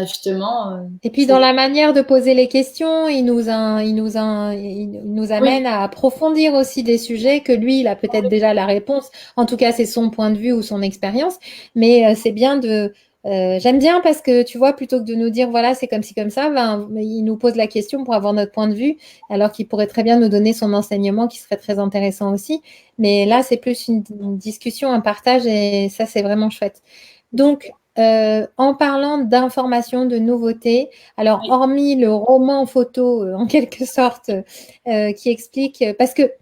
justement. Et puis dans la manière de poser les questions, il nous Oui, amène à approfondir aussi des sujets que lui, il a peut-être déjà la réponse. En tout cas, c'est son point de vue ou son expérience. Mais c'est bien de. J'aime bien parce que tu vois, plutôt que de nous dire voilà, c'est comme ci, comme ça, ben, il nous pose la question pour avoir notre point de vue, alors qu'il pourrait très bien nous donner son enseignement qui serait très intéressant aussi. Mais là, c'est plus une discussion, un partage et ça, c'est vraiment chouette. Donc, en parlant d'informations, de nouveautés, alors oui, hormis le roman photo en quelque sorte qui explique, parce que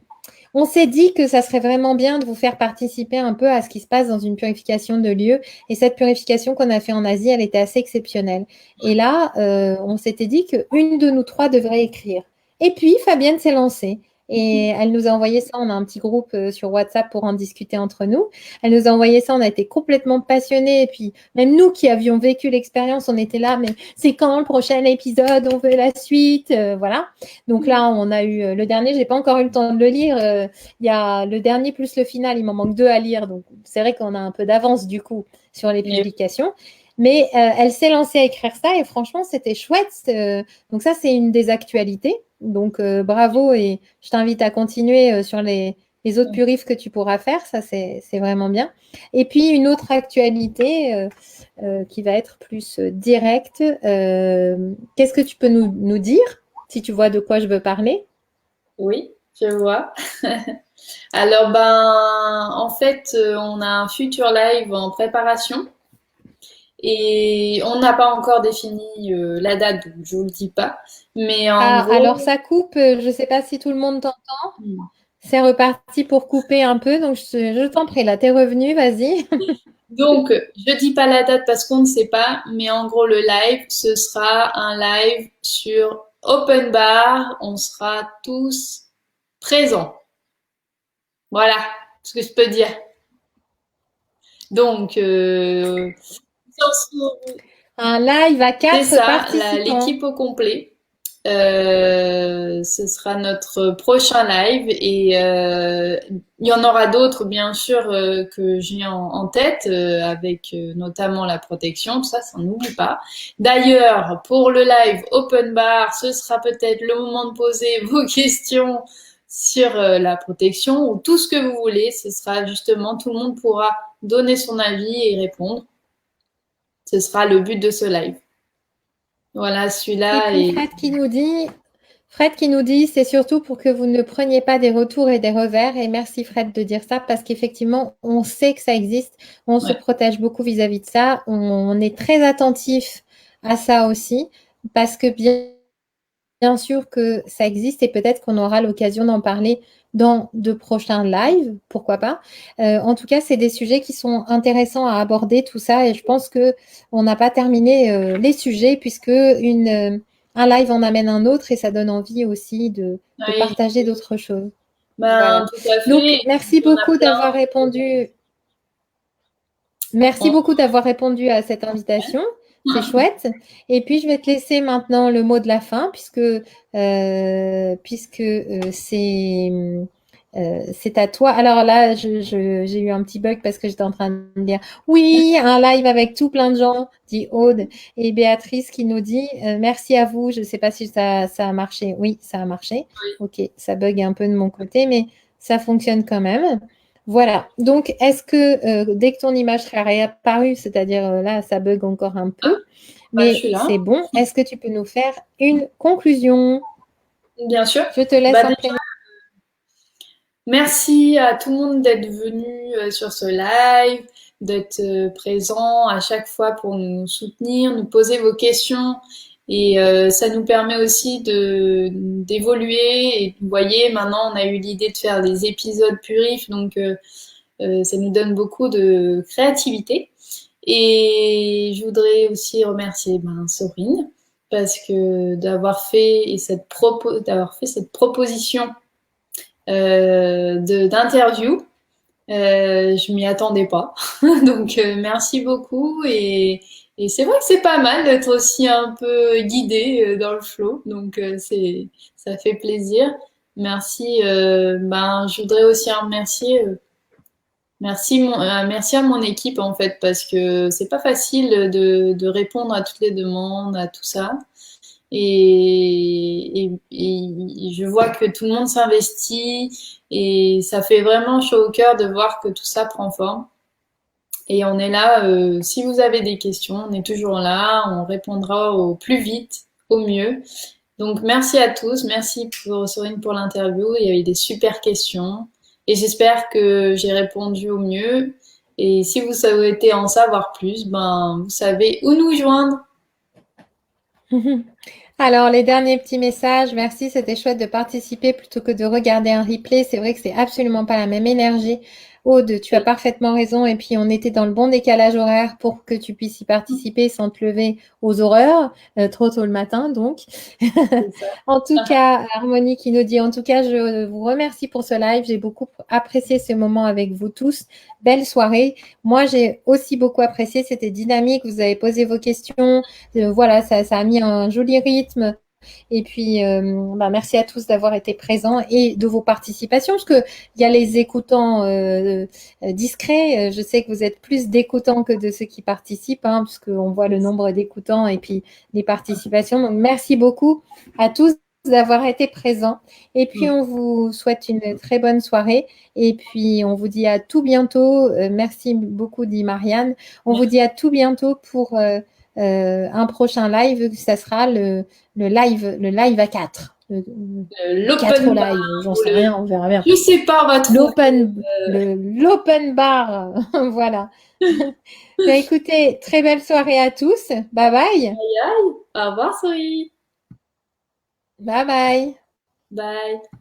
on s'est dit que ça serait vraiment bien de vous faire participer un peu à ce qui se passe dans une purification de lieux. Et cette purification qu'on a fait en Asie, elle était assez exceptionnelle. Et là, on s'était dit qu'une de nous trois devrait écrire. Et puis, Fabienne s'est lancée. Et elle nous a envoyé ça. On a un petit groupe sur WhatsApp pour en discuter entre nous. Elle nous a envoyé ça. On a été complètement passionnés. Et puis, même nous qui avions vécu l'expérience, on était là. Mais c'est quand le prochain épisode? On veut la suite. Voilà. Donc là, on a eu le dernier. J'ai pas encore eu le temps de le lire. Il y a le dernier plus le final. Il m'en manque deux à lire. Donc, c'est vrai qu'on a un peu d'avance du coup sur les publications. Mais elle s'est lancée à écrire ça et franchement, c'était chouette. Donc ça, c'est une des actualités. Donc bravo et je t'invite à continuer sur les autres purifs que tu pourras faire. Ça, c'est vraiment bien. Et puis, une autre actualité qui va être plus directe. Qu'est-ce que tu peux nous dire, si tu vois de quoi je veux parler? oui, je vois. Alors, en fait, on a un futur live en préparation et on n'a pas encore défini la date, donc je vous le dis pas. Mais en Ah, alors gros, ça coupe. Je ne sais pas si tout le monde t'entend. C'est reparti pour couper un peu. Donc, je t'en prie, là, t'es revenu, vas-y. donc je dis pas la date parce qu'on ne sait pas, mais en gros, le live, ce sera un live sur Open Bar. On sera tous présents. Voilà ce que je peux dire. Donc, Un live à c'est 4 ça, participants. l'équipe au complet. Ce sera notre prochain live et il y en aura d'autres bien sûr que j'ai en tête avec notamment la protection, tout ça, ça n'oublie pas. D'ailleurs, pour le live Open Bar, ce sera peut-être le moment de poser vos questions sur la protection ou tout ce que vous voulez. Ce sera justement, tout le monde pourra donner son avis et répondre. Ce sera le but de ce live. Voilà, Et celui-là puis est... Fred qui nous dit, c'est surtout pour que vous ne preniez pas des retours et des revers. Et merci Fred de dire ça parce qu'effectivement, on sait que ça existe. On se Ouais. protège beaucoup vis-à-vis de ça. On est très attentif à ça aussi parce que bien sûr que ça existe et peut-être qu'on aura l'occasion d'en parler dans de prochains lives, pourquoi pas. En tout cas, c'est des sujets qui sont intéressants à aborder, tout ça, et je pense que on n'a pas terminé les sujets puisque un live en amène un autre et ça donne envie aussi de Oui, partager d'autres choses. ben, Voilà. tout à Donc, fait. merci Il y en a beaucoup plein. d'avoir répondu. Merci On- beaucoup d'avoir répondu à cette invitation. C'est chouette. Et puis, je vais te laisser maintenant le mot de la fin, puisque C'est à toi. Alors là, j'ai eu un petit bug parce que j'étais en train de dire oui, un live avec tout plein de gens, dit Aude et Béatrice qui nous dit merci à vous. Je ne sais pas si ça a marché. Oui, ça a marché. Ok, ça bug un peu de mon côté, mais ça fonctionne quand même. Voilà. Donc, est-ce que dès que ton image sera réapparue, c'est-à-dire là, ça bug encore un peu, je mais suis là. c'est bon. Est-ce que tu peux nous faire une conclusion? Bien sûr. Je te laisse Déjà, enchaîner. merci à tout le monde d'être venu sur ce live, d'être présent à chaque fois pour nous soutenir, nous poser vos questions. Et ça nous permet aussi d'évoluer. Et vous voyez, maintenant, on a eu l'idée de faire des épisodes purifs, donc ça nous donne beaucoup de créativité. Et je voudrais aussi remercier Sorine parce que d'avoir fait cette proposition d'interview. Je m'y attendais pas. Donc merci beaucoup et c'est vrai que c'est pas mal d'être aussi un peu guidé dans le flow. Donc ça fait plaisir. Merci. Je voudrais aussi remercier merci à mon équipe en fait parce que c'est pas facile de répondre à toutes les demandes, à tout ça. Et je vois que tout le monde s'investit et ça fait vraiment chaud au cœur de voir que tout ça prend forme. Et on est là, si vous avez des questions, on est toujours là, on répondra au plus vite, au mieux. Donc merci à tous, merci pour Sorine pour l'interview, il y avait des super questions et j'espère que j'ai répondu au mieux. Et si vous souhaitez en savoir plus, vous savez où nous joindre. Alors, les derniers petits messages, merci, c'était chouette de participer plutôt que de regarder un replay. C'est vrai que c'est absolument pas la même énergie. Aude, tu as parfaitement raison. Et puis, on était dans le bon décalage horaire pour que tu puisses y participer sans te lever aux horreurs, trop tôt le matin, donc. En tout cas, Harmonie qui nous dit, en tout cas, je vous remercie pour ce live. J'ai beaucoup apprécié ce moment avec vous tous. Belle soirée. Moi, j'ai aussi beaucoup apprécié. C'était dynamique. Vous avez posé vos questions. Voilà, ça a mis un joli rythme. Et puis, merci à tous d'avoir été présents et de vos participations, parce que il y a les écoutants discrets. Je sais que vous êtes plus d'écoutants que de ceux qui participent, hein, puisqu'on voit le nombre d'écoutants et puis les participations. Donc, merci beaucoup à tous d'avoir été présents. Et puis, on vous souhaite une très bonne soirée. Et puis, on vous dit à tout bientôt. Merci beaucoup, dit Marianne. On vous dit à tout bientôt pour un prochain live. Ça sera le live à 4. L'open bar, live, j'en sais rien, on verra bien. je sais pas, on va trouver. L'open bar, voilà. Écoutez, très belle soirée à tous. Bye bye. Au revoir, Sophie. Bye bye. Bye.